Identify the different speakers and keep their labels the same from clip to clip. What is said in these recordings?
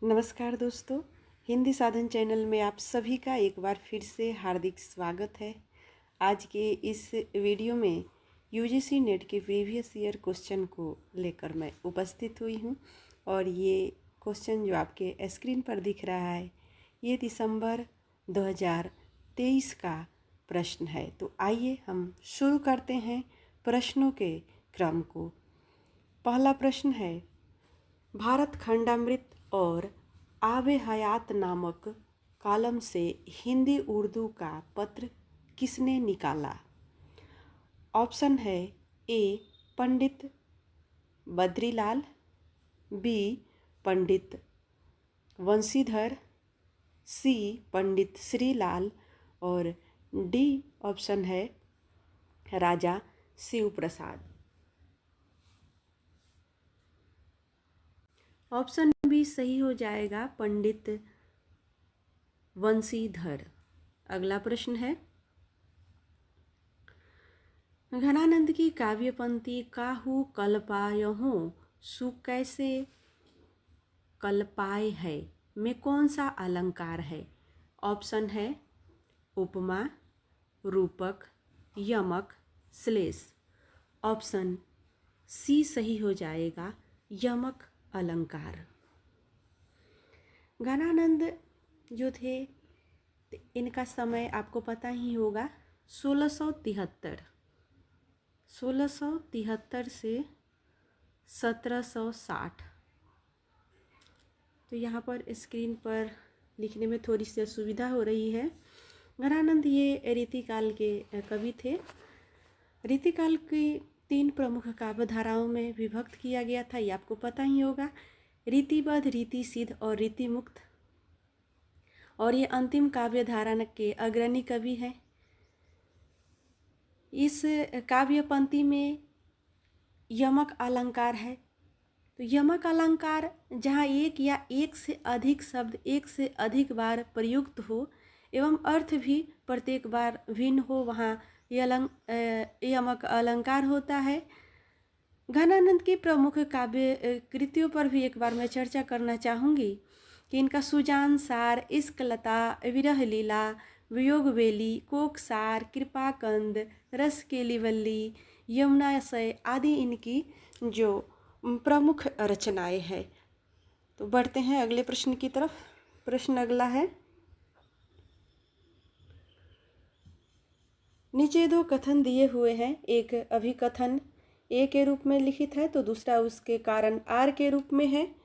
Speaker 1: नमस्कार दोस्तों, हिंदी साधन चैनल में आप सभी का एक बार फिर से हार्दिक स्वागत है। आज के इस वीडियो में यूजीसी नेट के प्रीवियस ईयर क्वेश्चन को लेकर मैं उपस्थित हुई हूं और ये क्वेश्चन जो आपके स्क्रीन पर दिख रहा है ये दिसंबर 2023 का प्रश्न है। तो आइए हम शुरू करते हैं प्रश्नों के क्रम को। पहला प्रश्न है, भारत खंडामृत और आबे हयात नामक कॉलम से हिंदी उर्दू का पत्र किसने निकाला? ऑप्शन है ए पंडित बद्रीलाल, बी पंडित वंशीधर, सी पंडित श्रीलाल और डी ऑप्शन है राजा शिव प्रसाद। ऑप्शन बी सही हो जाएगा, पंडित वंशीधर। अगला प्रश्न है, घनानंद की काव्य पंक्ति काहू कल्पायहूँ सु कैसे कल्पाय है में कौन सा अलंकार है? ऑप्शन है उपमा, रूपक, यमक, श्लेष। ऑप्शन सी सही हो जाएगा, यमक अलंकार। घनानंद जो थे इनका समय आपको पता ही होगा 1673 से 1760। तो यहाँ पर स्क्रीन पर लिखने में थोड़ी सी असुविधा हो रही है। घनानंद ये रीतिकाल के कवि थे। रीतिकाल की 3 प्रमुख काव्य धाराओं में विभक्त किया गया था, ये आपको पता ही होगा, रीतिबद्ध, रीति सिद्ध और रीति मुक्त। और ये अंतिम काव्य धारा के अग्रणी कवि हैं। इस काव्य पंक्ति में यमक अलंकार है। तो यमक अलंकार जहाँ एक या एक से अधिक शब्द एक से अधिक बार प्रयुक्त हो एवं अर्थ भी प्रत्येक बार भिन्न हो, वहाँ यमक अलंकार होता है। घनानंद की प्रमुख काव्य कृतियों पर भी एक बार मैं चर्चा करना चाहूँगी कि इनका सुजान सार, इश्क लता, विरह लीला, वियोग बेली, कोकसार, कृपाकंद, रस केलीवल्ली, यमुनाशय आदि इनकी जो प्रमुख रचनाएं हैं। तो बढ़ते हैं अगले प्रश्न की तरफ। प्रश्न अगला है, नीचे 2 कथन दिए हुए हैं। एक अभिकथन ए के रूप में लिखित है तो दूसरा उसके कारण आर के रूप में है।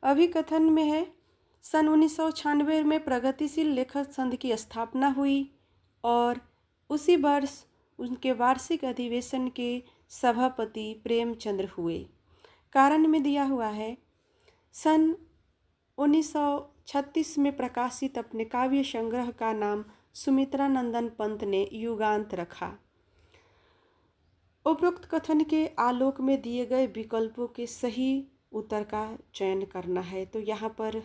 Speaker 1: अभिकथन में है, सन 1996 में प्रगतिशील लेखक संघ की स्थापना हुई और उसी वर्ष उनके वार्षिक अधिवेशन के सभापति प्रेमचंद्र हुए। कारण में दिया हुआ है, सन 1936 में प्रकाशित अपने काव्य संग्रह का नाम सुमित्रा नंदन पंत ने युगांत रखा। उपरोक्त कथन के आलोक में दिए गए विकल्पों के सही उत्तर का चयन करना है। तो यहाँ पर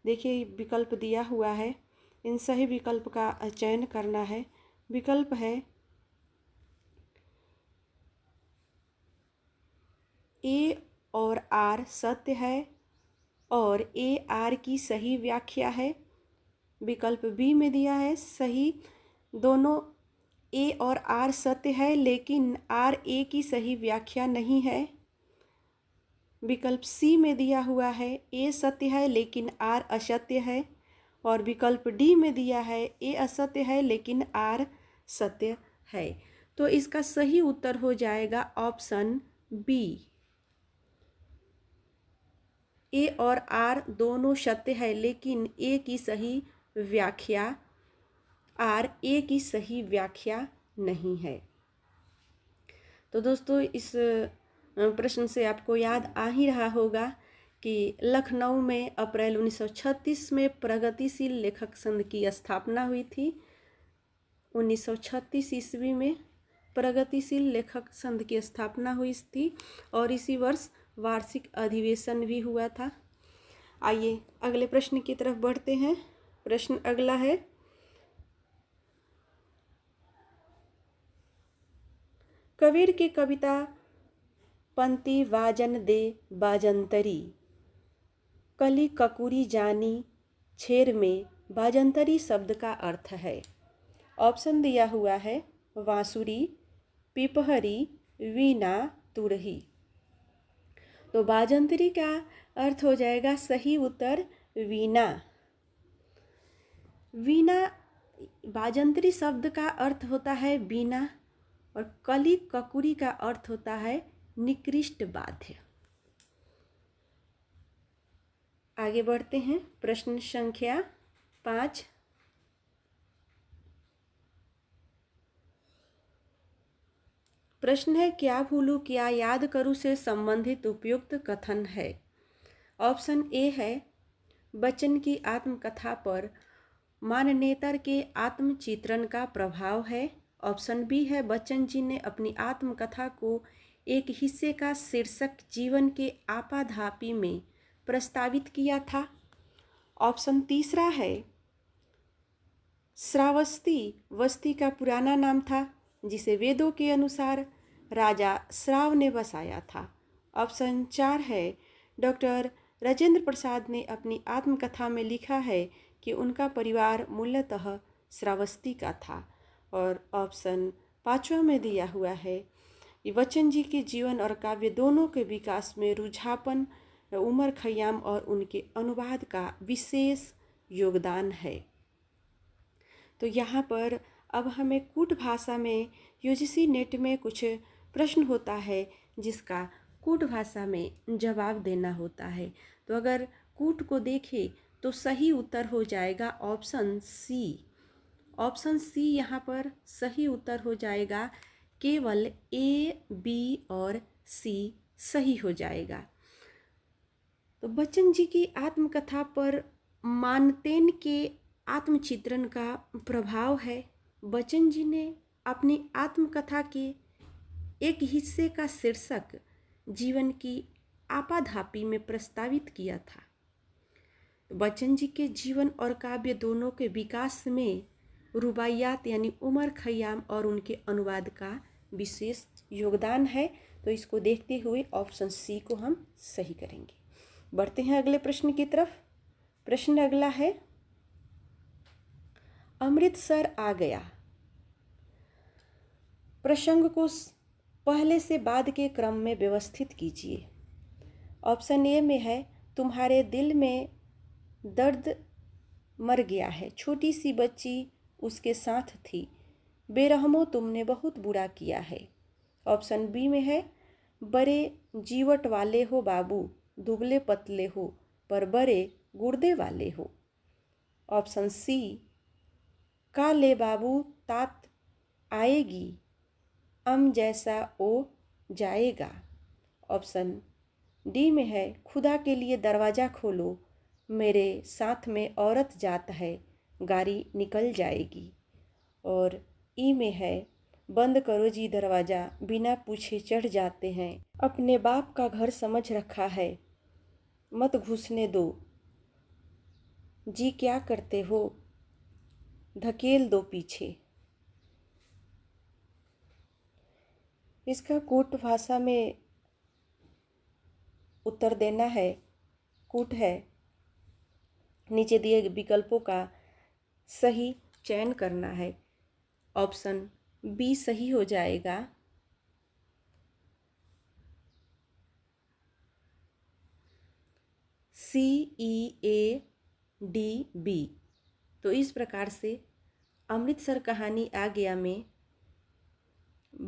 Speaker 1: देखिए विकल्प दिया हुआ है, इन सही विकल्प का चयन करना है। विकल्प है ए और आर सत्य है और ए आर की सही व्याख्या है। विकल्प बी में दिया है सही, दोनों ए और आर सत्य है लेकिन आर ए की सही व्याख्या नहीं है। विकल्प सी में दिया हुआ है ए सत्य है लेकिन आर असत्य है। और विकल्प डी में दिया है ए असत्य है लेकिन आर सत्य है। तो इसका सही उत्तर हो जाएगा ऑप्शन बी, ए और आर दोनों सत्य है लेकिन ए की सही व्याख्या, आर ए की सही व्याख्या नहीं है। तो दोस्तों इस प्रश्न से आपको याद आ ही रहा होगा कि लखनऊ में अप्रैल 1936 में प्रगतिशील लेखक संघ की स्थापना हुई थी। 1936 ईस्वी में प्रगतिशील लेखक संघ की स्थापना हुई थी और इसी वर्ष वार्षिक अधिवेशन भी हुआ था। आइए अगले प्रश्न की तरफ बढ़ते हैं। प्रश्न अगला है, कबीर की कविता पंक्ति वाजन दे बाजंतरी कली ककुरी जानी छेर में बाजंतरी शब्द का अर्थ है? ऑप्शन दिया हुआ है बांसुरी, पिपहरी, वीणा, तुरही। तो बाजंतरी का अर्थ हो जाएगा सही उत्तर वीणा। वीणा, बाजंतरी शब्द का अर्थ होता है वीणा और कली ककुरी का अर्थ होता है निकृष्ट वाद्य। आगे बढ़ते हैं, प्रश्न संख्या 5। प्रश्न है क्या भूलूं क्या याद करूं से संबंधित उपयुक्त कथन है? ऑप्शन ए है बच्चन की आत्मकथा पर माननेतर के आत्मचित्रण का प्रभाव है। ऑप्शन बी है बच्चन जी ने अपनी आत्मकथा को एक हिस्से का शीर्षक जीवन के आपाधापी में प्रस्तावित किया था। ऑप्शन तीसरा है श्रावस्ती वस्ती का पुराना नाम था जिसे वेदों के अनुसार राजा श्राव ने बसाया था। ऑप्शन 4 है डॉक्टर राजेंद्र प्रसाद ने अपनी आत्मकथा में लिखा है कि उनका परिवार मूलतः श्रावस्ती का था। और ऑप्शन 5वां में दिया हुआ है कि बच्चन जी के जीवन और काव्य दोनों के विकास में रुझापन उमर खयाम और उनके अनुवाद का विशेष योगदान है। तो यहाँ पर अब हमें कूट भाषा में यूजीसी नेट में कुछ प्रश्न होता है जिसका कूट भाषा में जवाब देना होता है। तो अगर कूट को देखें तो सही उत्तर हो जाएगा ऑप्शन सी। ऑप्शन सी यहाँ पर सही उत्तर हो जाएगा। केवल ए, बी और सी सही हो जाएगा। तो बच्चन जी की आत्मकथा पर मानतेन के आत्मचित्रण का प्रभाव है। बच्चन जी ने अपनी आत्मकथा के एक हिस्से का शीर्षक जीवन की आपाधापी में प्रस्तावित किया था। बच्चन जी के जीवन और काव्य दोनों के विकास में रुबाइयात यानी उमर खयाम और उनके अनुवाद का विशेष योगदान है। तो इसको देखते हुए ऑप्शन सी को हम सही करेंगे। बढ़ते हैं अगले प्रश्न की तरफ। प्रश्न अगला है अमृतसर आ गया। प्रसंग को पहले से बाद के क्रम में व्यवस्थित कीजिए। ऑप्शन ए में है तुम्हारे दिल में दर्द मर गया है, छोटी सी बच्ची उसके साथ थी, बेरहमो तुमने बहुत बुरा किया है। ऑप्शन बी में है बड़े जीवट वाले हो बाबू, दुबले पतले हो पर बड़े गुर्दे वाले हो। ऑप्शन सी का ले बाबू तात आएगी, अम जैसा ओ जाएगा। ऑप्शन डी में है खुदा के लिए दरवाज़ा खोलो, मेरे साथ में औरत जात है, गाड़ी निकल जाएगी। और ई में है बंद करो जी दरवाज़ा, बिना पूछे चढ़ जाते हैं, अपने बाप का घर समझ रखा है, मत घुसने दो, जी क्या करते हो, धकेल दो पीछे। इसका कूट भाषा में उत्तर देना है। कूट है नीचे दिए विकल्पों का सही चयन करना है। ऑप्शन बी सही हो जाएगा। CEADB। तो इस प्रकार से अमृतसर कहानी आ गया में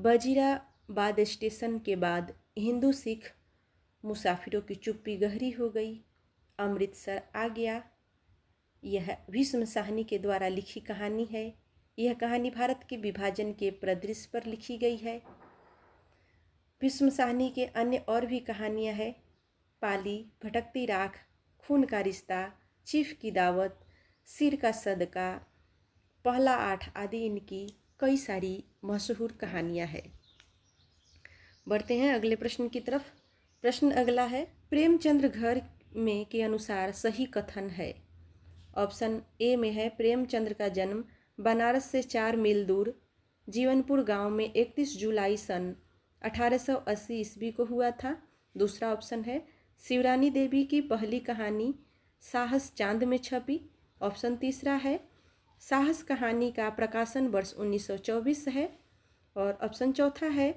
Speaker 1: वजीराबाद स्टेशन के बाद हिंदू सिख मुसाफिरों की चुप्पी गहरी हो गई। अमृतसर आ गया यह भीष्म साहनी के द्वारा लिखी कहानी है। यह कहानी भारत के विभाजन के परिदृश्य पर लिखी गई है। भीष्म साहनी के अन्य और भी कहानियाँ हैं, पाली, भटकती राख, खून का रिश्ता, चीफ की दावत, सिर का सदका, पहला 8 आदि इनकी कई सारी मशहूर कहानियाँ हैं। बढ़ते हैं अगले प्रश्न की तरफ। प्रश्न अगला है प्रेमचंद्र घर में के अनुसार सही कथन है। ऑप्शन ए में है प्रेमचंद्र का जन्म बनारस से 4 मील दूर जीवनपुर गांव में 31 जुलाई सन 1880 ईस्वी को हुआ था। दूसरा ऑप्शन है शिवरानी देवी की पहली कहानी साहस चांद में छपी। ऑप्शन तीसरा है साहस कहानी का प्रकाशन वर्ष 1924 है। और ऑप्शन चौथा है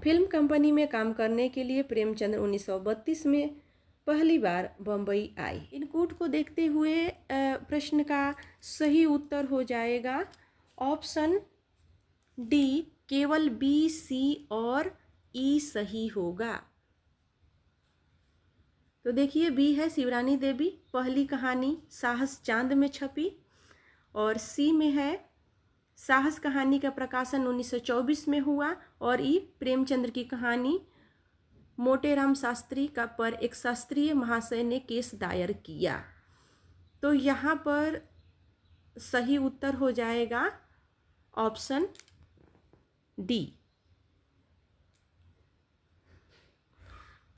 Speaker 1: फिल्म कंपनी में काम करने के लिए प्रेमचंद 1932 में पहली बार बम्बई आए। इन कूट को देखते हुए प्रश्न का सही उत्तर हो जाएगा ऑप्शन डी, केवल बी, सी और ई सही होगा। तो देखिए बी है शिवरानी देवी पहली कहानी साहस चांद में छपी, और सी में है साहस कहानी का प्रकाशन 1924 में हुआ, और ई प्रेमचंद्र की कहानी मोटेराम शास्त्री का पर एक शास्त्रीय महाशय ने केस दायर किया। तो यहाँ पर सही उत्तर हो जाएगा ऑप्शन डी।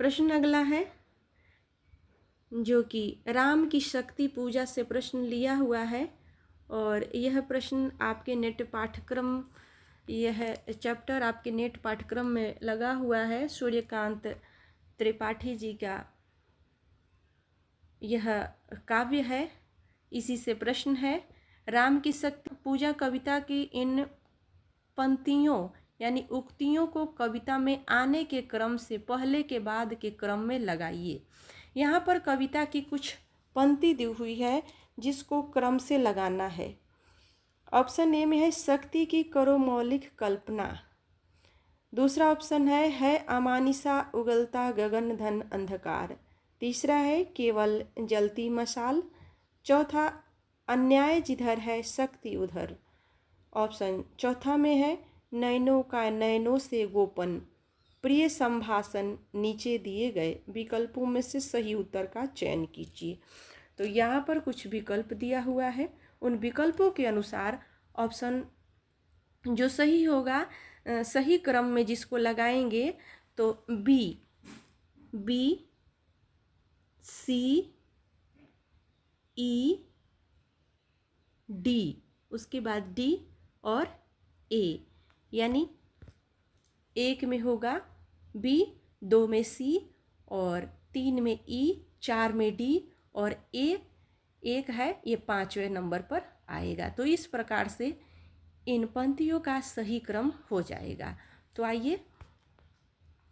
Speaker 1: प्रश्न अगला है जो कि राम की शक्ति पूजा से प्रश्न लिया हुआ है, और यह प्रश्न आपके नेट पाठ्यक्रम, यह चैप्टर आपके नेट पाठ्यक्रम में लगा हुआ है। सूर्यकांत त्रिपाठी जी का यह काव्य है, इसी से प्रश्न है। राम की शक्ति पूजा कविता की इन पंक्तियों यानी उक्तियों को कविता में आने के क्रम से पहले के बाद के क्रम में लगाइए। यहाँ पर कविता की कुछ पंक्ति दी हुई है जिसको क्रम से लगाना है। ऑप्शन ए में है शक्ति की करो मौलिक कल्पना। दूसरा ऑप्शन है अमानिसा उगलता गगन धन अंधकार। तीसरा है केवल जलती मशाल। चौथा अन्याय जिधर है शक्ति उधर। ऑप्शन चौथा में है नैनों का नैनों से गोपन प्रिय संभाषण नीचे दिए गए विकल्पों में से सही उत्तर का चयन कीजिए। तो यहाँ पर कुछ विकल्प दिया हुआ है, उन विकल्पों के अनुसार ऑप्शन जो सही होगा, सही क्रम में जिसको लगाएंगे तो बी, सी, ई, डी, उसके बाद डी और ए, यानी एक में होगा बी, दो में सी और तीन में ई, चार में डी और ए एक है, ये 5वें नंबर पर आएगा। तो इस प्रकार से इन पंक्तियों का सही क्रम हो जाएगा। तो आइए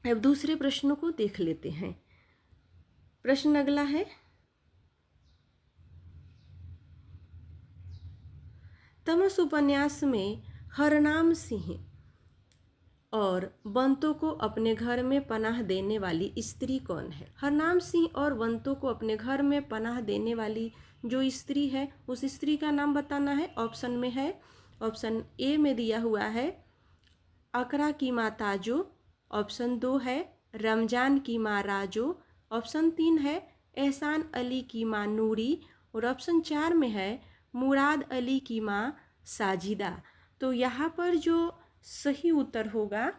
Speaker 1: अब दूसरे प्रश्नों को देख लेते हैं। प्रश्न अगला है तमस उपन्यास में हरनाम सिंह और बंतों को अपने घर में पनाह देने वाली स्त्री कौन है? हरनाम सिंह और बंतों को अपने घर में पनाह देने वाली जो स्त्री है उस स्त्री का नाम बताना है। ऑप्शन में है, ऑप्शन ए में दिया हुआ है अकरा की माँ ताजो। ऑप्शन 2 है रमजान की माँ राजो। ऑप्शन 3 है एहसान अली की माँ नूरी। और ऑप्शन 4 में है मुराद अली की माँ साजिदा। तो यहाँ पर जो सही उत्तर होगा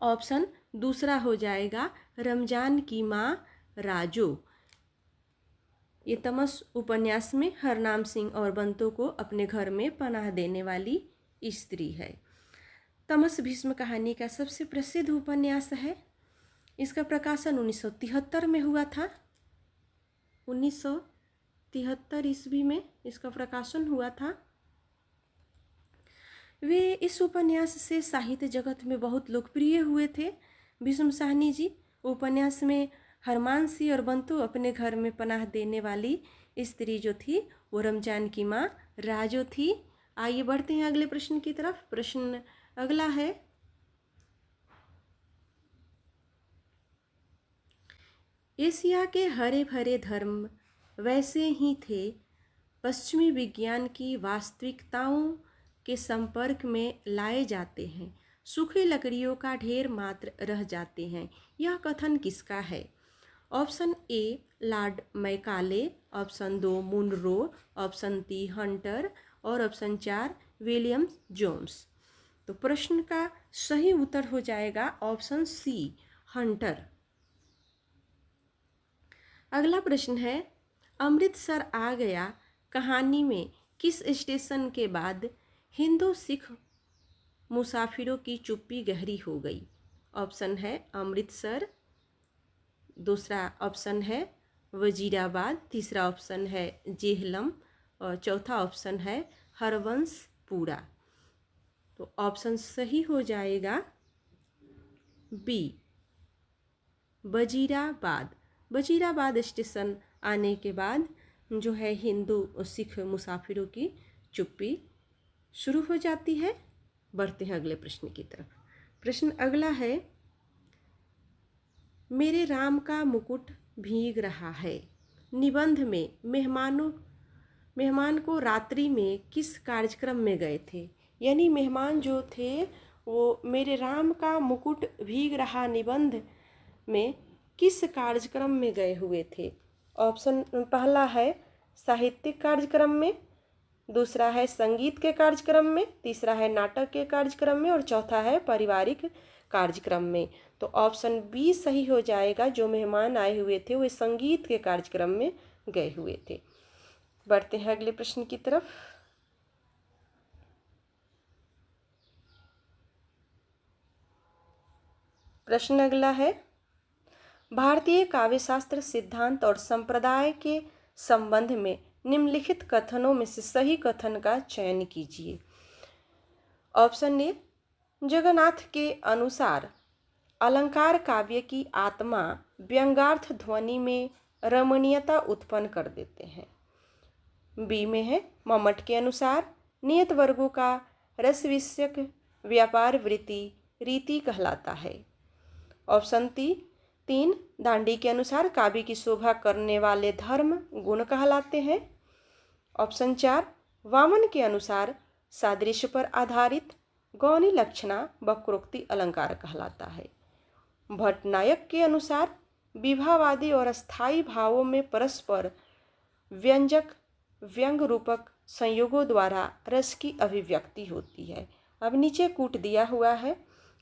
Speaker 1: ऑप्शन दूसरा हो जाएगा रमजान की माँ राजो। ये तमस उपन्यास में हरनाम सिंह और बंतों को अपने घर में पनाह देने वाली स्त्री है। तमस भीष्म कहानी का सबसे प्रसिद्ध उपन्यास है। इसका प्रकाशन 1973 में हुआ था। 1973 ईस्वी में इसका प्रकाशन हुआ था। वे इस उपन्यास से साहित्य जगत में बहुत लोकप्रिय हुए थे। भीष्म साहनी जी उपन्यास में हरमान सिंह और बंतु अपने घर में पनाह देने वाली स्त्री जो थी वो रमजान की माँ राजो थी। आइए बढ़ते हैं अगले प्रश्न की तरफ। प्रश्न अगला है एशिया के हरे भरे धर्म वैसे ही थे, पश्चिमी विज्ञान की वास्तविकताओं के संपर्क में लाए जाते हैं, सूखी लकड़ियों का ढेर मात्र रह जाते हैं। यह कथन किसका है? Option A Lord Macaulay, option 2 Munro, option 3 Hunter और ऑप्शन 4 विलियम जोन्स। तो प्रश्न का सही उत्तर हो जाएगा ऑप्शन सी हंटर। अगला प्रश्न है अमृतसर आ गया कहानी में किस स्टेशन के बाद हिंदू सिख मुसाफिरों की चुप्पी गहरी हो गई? ऑप्शन है अमृतसर, दूसरा ऑप्शन है वजीराबाद, तीसरा ऑप्शन है जेहलम और चौथा ऑप्शन है हरवंशपुरा। तो ऑप्शन सही हो जाएगा बी, वजीराबाद। वजीराबाद स्टेशन आने के बाद जो है हिंदू और सिख मुसाफिरों की चुप्पी शुरू हो जाती है। बढ़ते हैं अगले प्रश्न की तरफ। प्रश्न अगला है, मेरे राम का मुकुट भीग रहा है निबंध में मेहमान को रात्रि में किस कार्यक्रम में गए थे। यानी मेहमान जो थे वो मेरे राम का मुकुट भीग रहा निबंध में किस कार्यक्रम में गए हुए थे। ऑप्शन पहला है साहित्यिक कार्यक्रम में, दूसरा है संगीत के कार्यक्रम में, तीसरा है नाटक के कार्यक्रम में और चौथा है पारिवारिक कार्यक्रम में। तो ऑप्शन बी सही हो जाएगा। जो मेहमान आए हुए थे वे संगीत के कार्यक्रम में गए हुए थे। बढ़ते हैं अगले प्रश्न की तरफ। प्रश्न अगला है, भारतीय काव्यशास्त्र सिद्धांत और संप्रदाय के संबंध में निम्नलिखित कथनों में से सही कथन का चयन कीजिए। ऑप्शन ए, जगन्नाथ के अनुसार अलंकार काव्य की आत्मा व्यंग्यार्थ ध्वनि में रमणीयता उत्पन्न कर देते हैं। बी में है, मम्मट के अनुसार नियत वर्गों का रस विषयक व्यापार वृत्ति रीति कहलाता है। ऑप्शन 3, दांडी के अनुसार काव्य की शोभा करने वाले धर्म गुण कहलाते हैं। ऑप्शन 4, वामन के अनुसार सादृश्य पर आधारित गौणी लक्षणा वक्रोक्ति अलंकार कहलाता है। भट्टनायक के अनुसार विवाहवादी और स्थायी भावों में परस्पर व्यंजक व्यंग रूपक संयोगों द्वारा रस की अभिव्यक्ति होती है। अब नीचे कूट दिया हुआ है,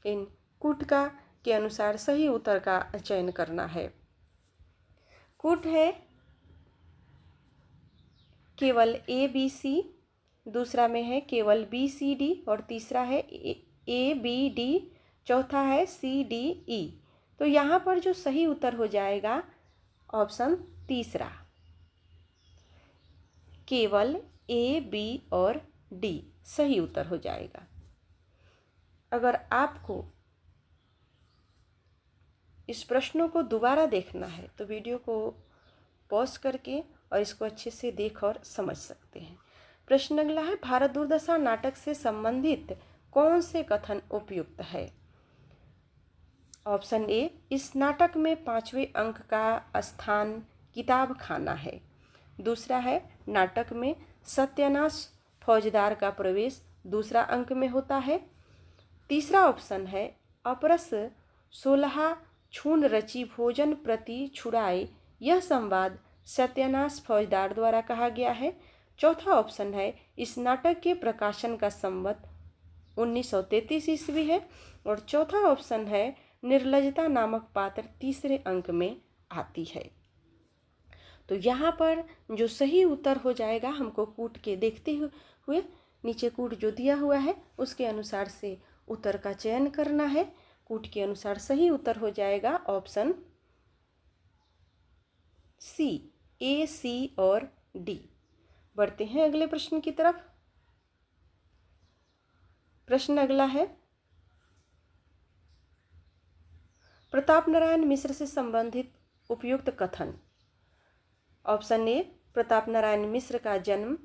Speaker 1: इन कूट का के अनुसार सही उत्तर का चयन करना है। कूट है केवल ABC, दूसरा में है केवल BCD और तीसरा है ABD, चौथा है CDE। तो यहाँ पर जो सही उत्तर हो जाएगा ऑप्शन तीसरा, केवल A, B और D सही उत्तर हो जाएगा। अगर आपको इस प्रश्नों को दोबारा देखना है तो वीडियो को पॉज करके और इसको अच्छे से देख और समझ सकते हैं। प्रश्न अगला है, भारत दुर्दशा नाटक से संबंधित कौन से कथन उपयुक्त है। ऑप्शन ए, इस नाटक में 5वें अंक का स्थान किताब खाना है। दूसरा है, नाटक में सत्यानाश फौजदार का प्रवेश दूसरा अंक में होता है। तीसरा ऑप्शन है, अपरस 16 छून रची भोजन प्रति छुड़ाए, यह संवाद सत्यानाश फौजदार द्वारा कहा गया है। चौथा ऑप्शन है, इस नाटक के प्रकाशन का संवत 1933 ईस्वी है। और चौथा ऑप्शन है, निर्लजता नामक पात्र तीसरे अंक में आती है। तो यहाँ पर जो सही उत्तर हो जाएगा, हमको कूट के देखते हुए नीचे कूट जो दिया हुआ है उसके अनुसार से उत्तर का चयन करना है। कूट के अनुसार सही उत्तर हो जाएगा ऑप्शन C, A, C और D। बढ़ते हैं अगले प्रश्न की तरफ। प्रश्न अगला है, प्रताप नारायण मिश्र से संबंधित उपयुक्त कथन। ऑप्शन ए, प्रताप नारायण मिश्र का जन्म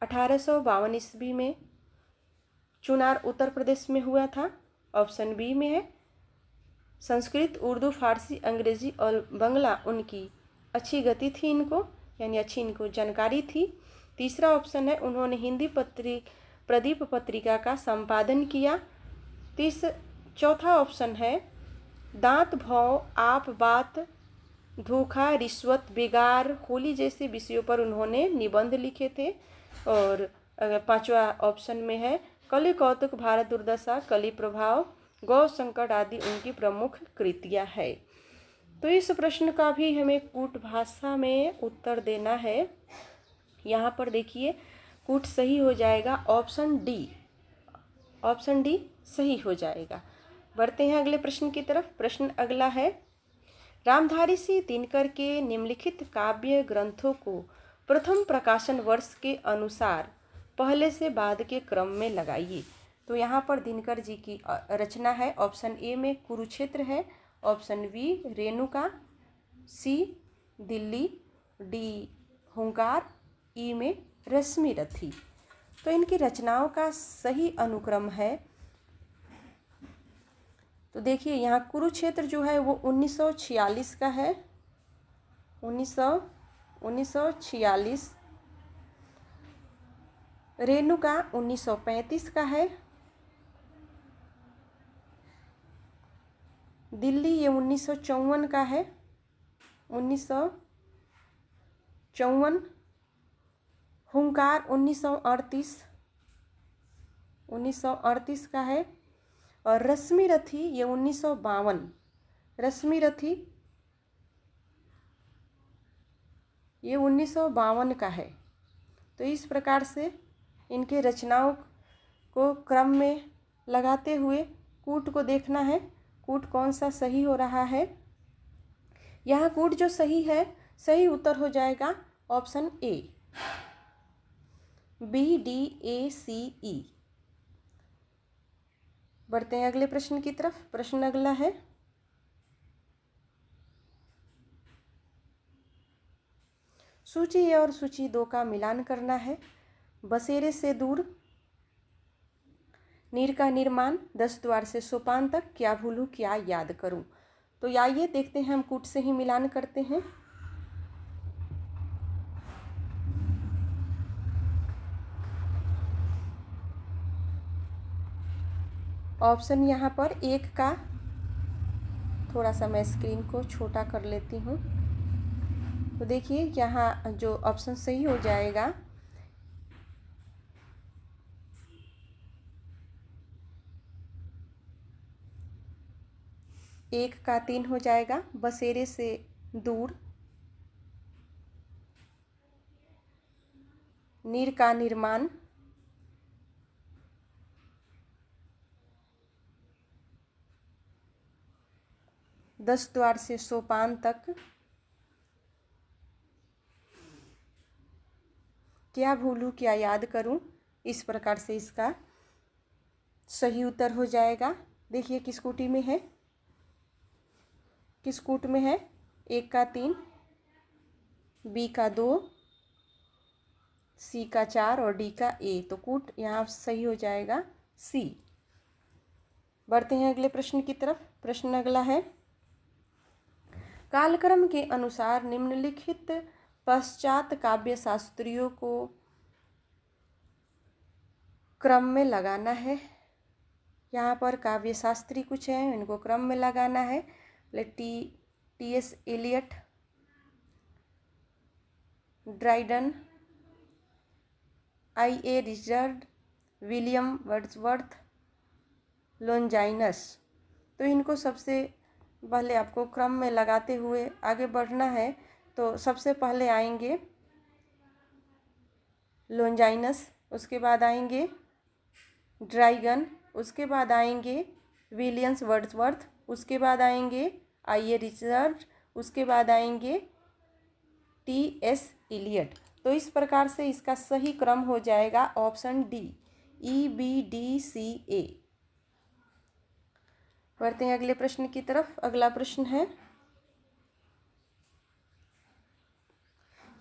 Speaker 1: 1852 ईस्वी में चुनार उत्तर प्रदेश में हुआ था। ऑप्शन बी में है, संस्कृत, उर्दू, फारसी, अंग्रेजी और बंगला उनकी अच्छी गति थी इनको, यानी अच्छी इनको जानकारी थी। तीसरा ऑप्शन है, उन्होंने हिंदी प्रदीप पत्रिका का संपादन किया। चौथा ऑप्शन है, दांत भौं आप बात धोखा रिश्वत बिगाड़ होली जैसे विषयों पर उन्होंने निबंध लिखे थे। और पांचवा ऑप्शन में है, कलि कौतुक, भारत दुर्दशा, कलि प्रभाव, गौ संकट आदि उनकी प्रमुख कृतियां है। तो इस प्रश्न का भी हमें कूट भाषा में उत्तर देना है। यहाँ पर देखिए कूट सही हो जाएगा ऑप्शन डी। ऑप्शन डी सही हो जाएगा। बढ़ते हैं अगले प्रश्न की तरफ। प्रश्न अगला है, रामधारी सिंह दिनकर के निम्नलिखित काव्य ग्रंथों को प्रथम प्रकाशन वर्ष के अनुसार पहले से बाद के क्रम में लगाइए। तो यहाँ पर दिनकर जी की रचना है। ऑप्शन ए में कुरुक्षेत्र है, ऑप्शन बी रेणुका, सी दिल्ली, डी हुंकार, ई में रश्मि रथी। तो इनकी रचनाओं का सही अनुक्रम है, तो देखिए यहाँ कुरुक्षेत्र जो है वो 1946 का है, 1946। रेणुका 1935 का है। दिल्ली ये 1954 का है, 1954। हुंकार 1938 का है। और रश्मि रथी ये 1952, रश्मि रथी ये 1952 का है। तो इस प्रकार से इनके रचनाओं को क्रम में लगाते हुए कूट को देखना है, कूट कौन सा सही हो रहा है। यहाँ कूट जो सही है, सही उत्तर हो जाएगा ऑप्शन ए, BDACE। बढ़ते हैं अगले प्रश्न की तरफ। प्रश्न अगला है, सूची ए और सूची 2 का मिलान करना है। बसेरे से दूर, नीर का निर्माण, 10 द्वार से सोपान तक, क्या भूलूं क्या याद करूं। तो आइए देखते हैं, हम कूट से ही मिलान करते हैं। ऑप्शन यहाँ पर एक का, थोड़ा सा मैं स्क्रीन को छोटा कर लेती हूँ। तो देखिए यहाँ जो ऑप्शन सही हो जाएगा, एक का 3 हो जाएगा। बसेरे से दूर, नीर का निर्माण, दस द्वार से सोपान तक, क्या भूलूं क्या याद करूं। इस प्रकार से इसका सही उत्तर हो जाएगा। देखिए किस कूटी में है, किस कूट में है। एक का 3, बी का 2, सी का 4 और डी का ए। तो कूट यहाँ सही हो जाएगा सी। बढ़ते हैं अगले प्रश्न की तरफ। प्रश्न अगला है, कालक्रम के अनुसार निम्नलिखित पश्चात काव्य शास्त्रियों को क्रम में लगाना है। यहाँ पर काव्य शास्त्री कुछ हैं, इनको क्रम में लगाना है। TS Eliot, Dryden, IA Richard, William Wordsworth, Longinus. तो इनको सबसे पहले आपको क्रम में लगाते हुए आगे बढ़ना है। तो सबसे पहले आएंगे लॉन्जाइनस, उसके बाद आएंगे ड्राइगन, उसके बाद आएंगे विलियम्स वर्ड्सवर्थ, उसके बाद आएंगे IA रिचर्ड, उसके बाद आएंगे TS एलियट। तो इस प्रकार से इसका सही क्रम हो जाएगा ऑप्शन डी, EBDCA। बढ़ते हैं अगले प्रश्न की तरफ। अगला प्रश्न है,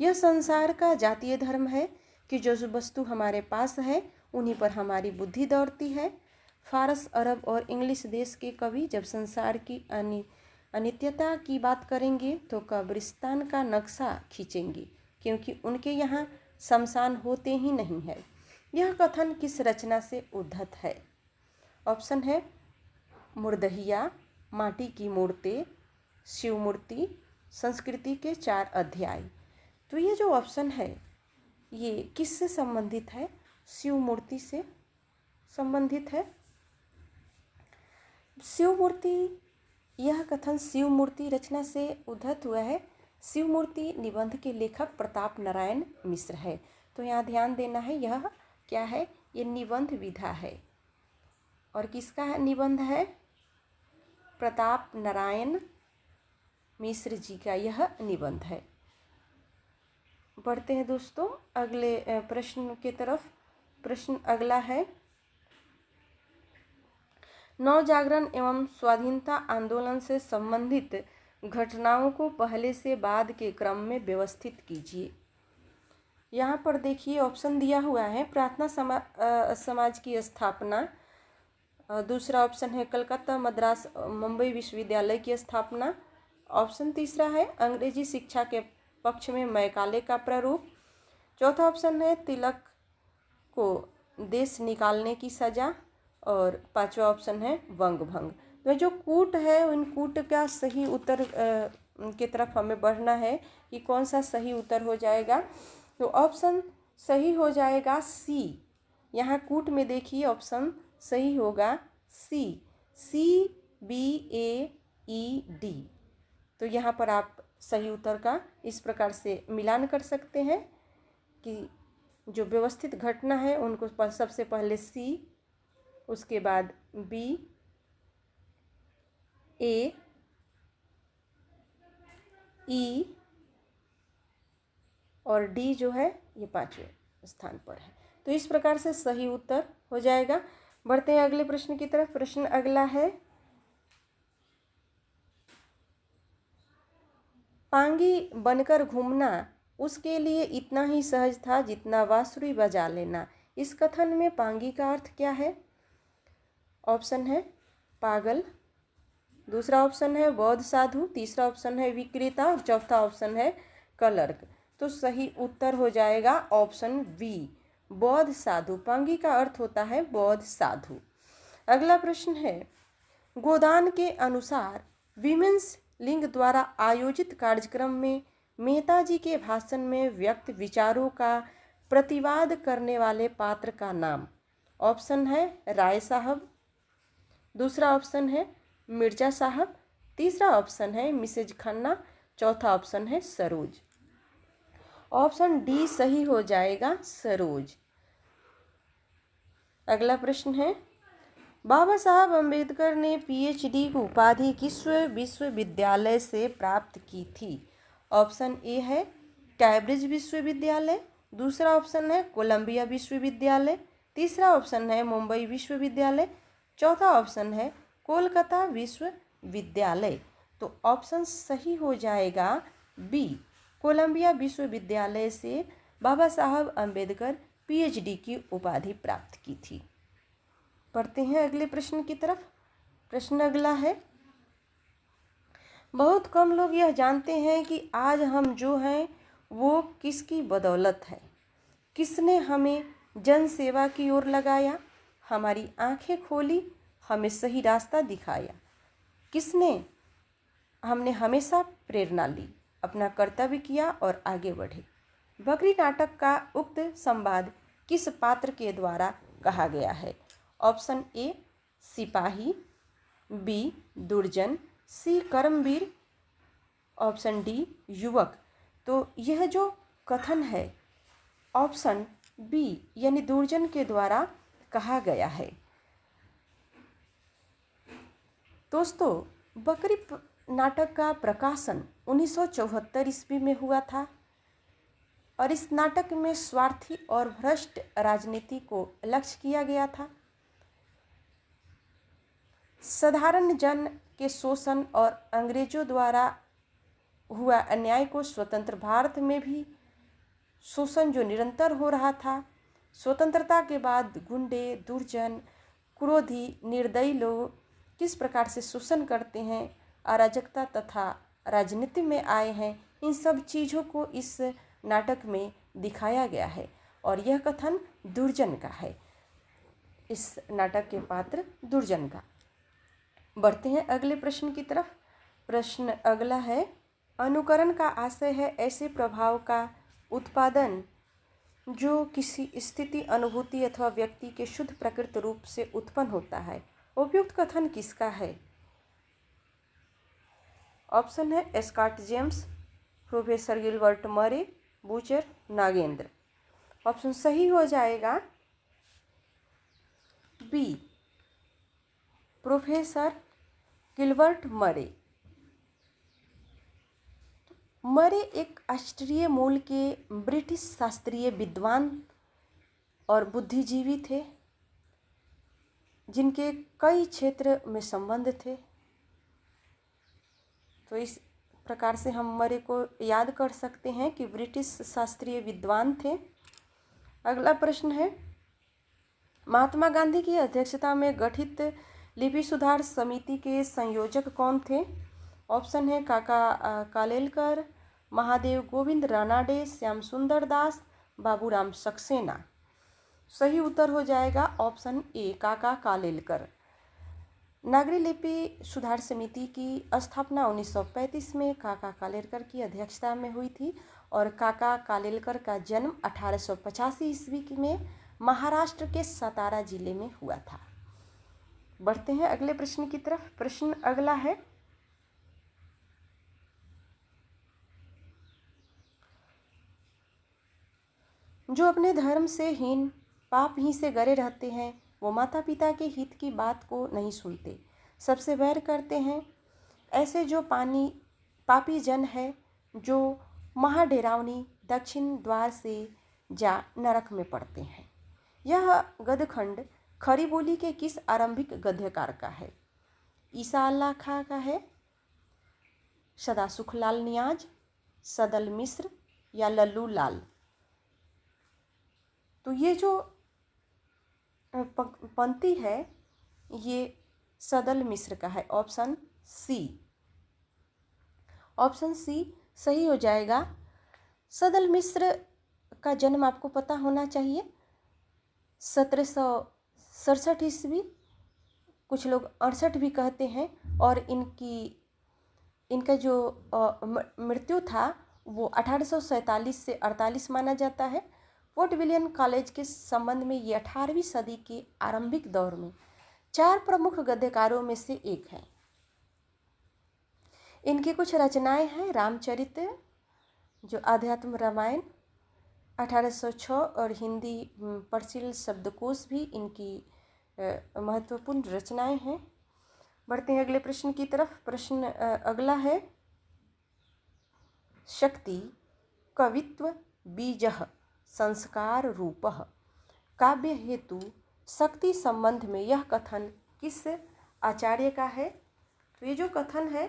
Speaker 1: यह संसार का जातीय धर्म है कि जो वस्तु हमारे पास है उन्हीं पर हमारी बुद्धि दौड़ती है। फारस, अरब और इंग्लिश देश के कवि जब संसार की अनित्यता की बात करेंगे तो कब्रिस्तान का नक्शा खींचेंगे, क्योंकि उनके यहाँ शमशान होते ही नहीं है। यह कथन किस रचना से उद्धत है। ऑप्शन है मुर्दहिया, माटी की मूर्तें, शिव मूर्ति, संस्कृति के 4 अध्याय। तो ये जो ऑप्शन है ये किससे संबंधित है, शिव मूर्ति से संबंधित है। शिव मूर्ति, यह कथन शिव मूर्ति रचना से उद्धत हुआ है। शिव मूर्ति निबंध के लेखक प्रताप नारायण मिश्र है। तो यहाँ ध्यान देना है, यह क्या है, ये निबंध विधा है। और किसका निबंध है, प्रताप नारायण मिश्र जी का यह निबंध है। बढ़ते हैं दोस्तों अगले प्रश्न की तरफ। प्रश्न अगला है, नवजागरण एवं स्वाधीनता आंदोलन से संबंधित घटनाओं को पहले से बाद के क्रम में व्यवस्थित कीजिए। यहाँ पर देखिए ऑप्शन दिया हुआ है, प्रार्थना समाज की स्थापना, दूसरा ऑप्शन है कलकत्ता मद्रास मुंबई विश्वविद्यालय की स्थापना, ऑप्शन तीसरा है अंग्रेजी शिक्षा के पक्ष में मैकाले का प्रारूप, चौथा ऑप्शन है तिलक को देश निकालने की सजा, और पांचवा ऑप्शन है वंग भंग। तो जो कूट है उन कूट का सही उत्तर की तरफ हमें बढ़ना है कि कौन सा सही उत्तर हो जाएगा। तो ऑप्शन सही हो जाएगा सी। यहाँ कूट में देखिए ऑप्शन सही होगा सी, CBAED। तो यहाँ पर आप सही उत्तर का इस प्रकार से मिलान कर सकते हैं कि जो व्यवस्थित घटना है उनको सबसे पहले सी, उसके बाद B, A, E और D जो है ये पांचवें स्थान पर है। तो इस प्रकार से सही उत्तर हो जाएगा। बढ़ते हैं अगले प्रश्न की तरफ। प्रश्न अगला है, पांगी बनकर घूमना उसके लिए इतना ही सहज था जितना बांसुरी बजा लेना। इस कथन में पांगी का अर्थ क्या है? ऑप्शन है पागल, दूसरा ऑप्शन है बौद्ध साधु, तीसरा ऑप्शन है विक्रेता और चौथा ऑप्शन है क्लर्क। तो सही उत्तर हो जाएगा ऑप्शन बी, बौद्ध साधु। पांगी का अर्थ होता है बौद्ध साधु। अगला प्रश्न है, गोदान के अनुसार विमेंस लिंग द्वारा आयोजित कार्यक्रम में मेहता जी के भाषण में व्यक्त विचारों का प्रतिवाद करने वाले पात्र का नाम। ऑप्शन है राय साहब, दूसरा ऑप्शन है मिर्जा साहब, तीसरा ऑप्शन है मिसेज खन्ना, चौथा ऑप्शन है सरोज। ऑप्शन डी सही हो जाएगा, सरोज। अगला प्रश्न है, बाबा साहब अम्बेडकर ने PhD की उपाधि किस विश्वविद्यालय से प्राप्त की थी? ऑप्शन ए है कैम्ब्रिज विश्वविद्यालय, दूसरा ऑप्शन है कोलंबिया विश्वविद्यालय, तीसरा ऑप्शन है मुंबई विश्वविद्यालय, चौथा ऑप्शन है कोलकाता विश्वविद्यालय। तो ऑप्शन सही हो जाएगा बी, कोलंबिया विश्वविद्यालय से बाबा साहब अम्बेडकर PhD की उपाधि प्राप्त की थी। पढ़ते हैं अगले प्रश्न की तरफ। प्रश्न अगला है, बहुत कम लोग यह जानते हैं कि आज हम जो हैं वो किसकी बदौलत है। किसने हमें जन सेवा की ओर लगाया, हमारी आंखें खोली, हमें सही रास्ता दिखाया। किसने हमने हमेशा प्रेरणा ली, अपना कर्तव्य किया और आगे बढ़े। बकरी नाटक का उक्त संवाद किस पात्र के द्वारा कहा गया है? ऑप्शन ए सिपाही, बी दुर्जन, सी कर्मवीर, ऑप्शन डी युवक। तो यह जो कथन है ऑप्शन बी यानी दुर्जन के द्वारा कहा गया है। दोस्तों, बकरी नाटक का प्रकाशन 1974 ईस्वी में हुआ था और इस नाटक में स्वार्थी और भ्रष्ट राजनीति को लक्ष्य किया गया था। साधारण जन के शोषण और अंग्रेजों द्वारा हुआ अन्याय को, स्वतंत्र भारत में भी शोषण जो निरंतर हो रहा था, स्वतंत्रता के बाद गुंडे, दुर्जन, क्रोधी, निर्दयी लोग किस प्रकार से शोषण करते हैं, अराजकता तथा राजनीति में आए हैं, इन सब चीज़ों को इस नाटक में दिखाया गया है और यह कथन दुर्जन का है, इस नाटक के पात्र दुर्जन का। बढ़ते हैं अगले प्रश्न की तरफ। प्रश्न अगला है, अनुकरण का आशय है ऐसे प्रभाव का उत्पादन जो किसी स्थिति, अनुभूति अथवा व्यक्ति के शुद्ध प्रकृत रूप से उत्पन्न होता है। उपयुक्त कथन किसका है? ऑप्शन है स्कॉट जेम्स, प्रोफेसर गिलबर्ट मरे, बूचर, नागेंद्र। ऑप्शन सही हो जाएगा बी, प्रोफेसर गिलबर्ट मरे। मरे एक ऑस्ट्रिय मूल के ब्रिटिश शास्त्रीय विद्वान और बुद्धिजीवी थे जिनके कई क्षेत्र में संबंध थे। तो इस प्रकार से हम मरे को याद कर सकते हैं कि ब्रिटिश शास्त्रीय विद्वान थे। अगला प्रश्न है, महात्मा गांधी की अध्यक्षता में गठित लिपि सुधार समिति के संयोजक कौन थे? ऑप्शन है काका कालेलकर, महादेव गोविंद रानाडे, श्याम सुंदर दास, बाबूराम सक्सेना। सही उत्तर हो जाएगा ऑप्शन ए काका कालेलकर। नागरी लिपि सुधार समिति की स्थापना 1935 में काका कालेलकर की अध्यक्षता में हुई थी और काका कालेलकर का जन्म 1885 ईस्वी में महाराष्ट्र के सतारा जिले में हुआ था। बढ़ते हैं अगले प्रश्न की तरफ। प्रश्न अगला है, जो अपने धर्म से हीन पाप ही से गरे रहते हैं वो माता पिता के हित की बात को नहीं सुनते, सबसे वैर करते हैं। ऐसे जो पापी जन है जो महाडेरावनी दक्षिण द्वार से जा नरक में पड़ते हैं। यह गद्यखंड खरी बोली के किस आरंभिक गद्यकार का है? ईसा अल्लाह खां का है, सदा सुखलाल नियाज, सदल मिश्र या लल्लू लाल? तो ये जो पंक्ति है ये सदल मिश्र का है, ऑप्शन सी। ऑप्शन सी सही हो जाएगा। सदल मिश्र का जन्म आपको पता होना चाहिए 1767 ईस्वी, कुछ लोग 68 भी कहते हैं, और इनका जो मृत्यु था वो 1847 से 48 माना जाता है। फोर्ट विलियम कॉलेज के संबंध में ये 18वीं सदी के आरंभिक दौर में 4 प्रमुख गद्यकारों में से एक है। इनकी कुछ रचनाएं हैं, रामचरित, जो आध्यात्म रामायण 1806, और हिंदी परसिल शब्दकोश भी इनकी महत्वपूर्ण रचनाएं हैं। बढ़ते हैं अगले प्रश्न की तरफ। प्रश्न अगला है, शक्ति कवित्व बीजः संस्कार रूपः काव्य हेतु शक्ति संबंध में यह कथन किस आचार्य का है? तो ये जो कथन है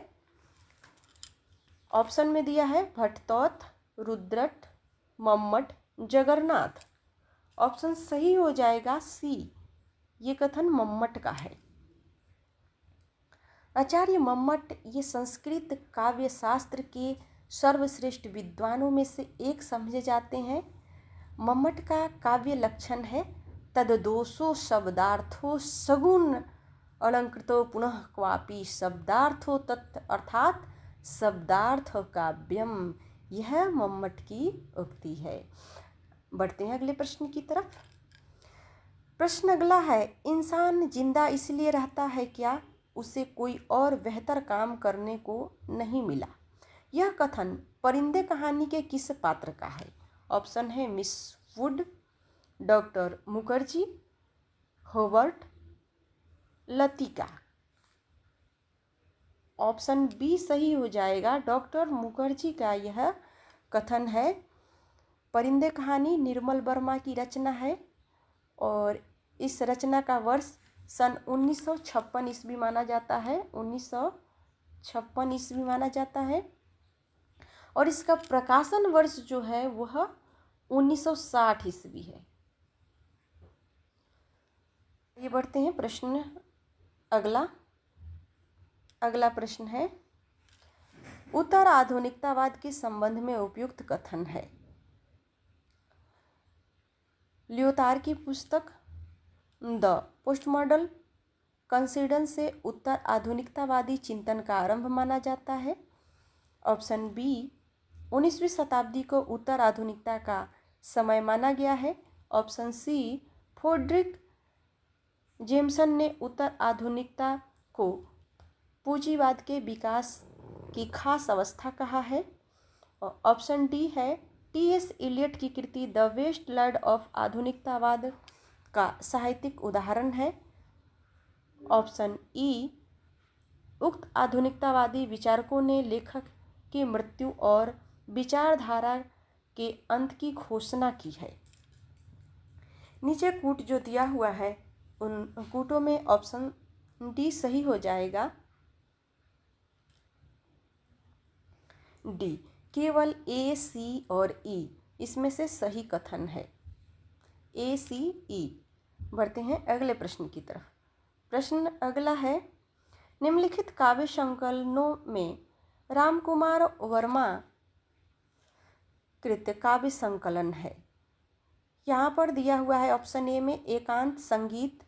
Speaker 1: ऑप्शन में दिया है भट्टतौत, रुद्रट, मम्मट, जगन्नाथ। ऑप्शन सही हो जाएगा सी, ये कथन मम्मट का है। आचार्य मम्मट ये संस्कृत काव्य शास्त्र के सर्वश्रेष्ठ विद्वानों में से एक समझे जाते हैं। मम्मट का काव्य लक्षण है तददोषो शब्दार्थो सगुण अलंकृतो पुनः क्वापि शब्दार्थो तत्, अर्थात शब्दार्थ काव्यम। यह मम्मट की उक्ति है। बढ़ते हैं अगले प्रश्न की तरफ। प्रश्न अगला है, इंसान जिंदा इसलिए रहता है क्या उसे कोई और बेहतर काम करने को नहीं मिला? यह कथन परिंदे कहानी के किस पात्र का है? ऑप्शन है मिस वुड, डॉक्टर मुखर्जी, होवर्ट, लतिका। ऑप्शन बी सही हो जाएगा, डॉक्टर मुखर्जी का यह कथन है। परिंदे कहानी निर्मल वर्मा की रचना है और इस रचना का वर्ष सन 1956 ईस्वी माना जाता है, 1956 ईस्वी माना जाता है, और इसका प्रकाशन वर्ष जो है वह 1960 ईस्वी है। ये बढ़ते हैं प्रश्न अगला प्रश्न है, उत्तर आधुनिकतावाद के संबंध में उपयुक्त कथन है। लियोतार की पुस्तक द पोस्टमॉडर्न कंसिडरेशन से उत्तर आधुनिकतावादी चिंतन का आरंभ माना जाता है। ऑप्शन बी 19वीं शताब्दी को उत्तर आधुनिकता का समय माना गया है। ऑप्शन सी फ्रेडरिक जेम्सन ने उत्तर आधुनिकता को पूंजीवाद के विकास की खास अवस्था कहा है। और ऑप्शन डी है टी.एस. इलियट की कृति द वेस्ट लैंड ऑफ आधुनिकतावाद का साहित्यिक उदाहरण है। ऑप्शन ई उक्त आधुनिकतावादी विचारकों ने लेखक की मृत्यु और विचारधारा के अंत की घोषणा की है। नीचे कूट जो दिया हुआ है उन कूटों में ऑप्शन डी सही हो जाएगा। डी, केवल ए, सी और ई इसमें से सही कथन है। ए, सी, ई। बढ़ते हैं अगले प्रश्न की तरफ। प्रश्न अगला है, निम्नलिखित काव्य संकलनों में रामकुमार वर्मा कृत काव्य संकलन है। यहाँ पर दिया हुआ है ऑप्शन ए में एकांत संगीत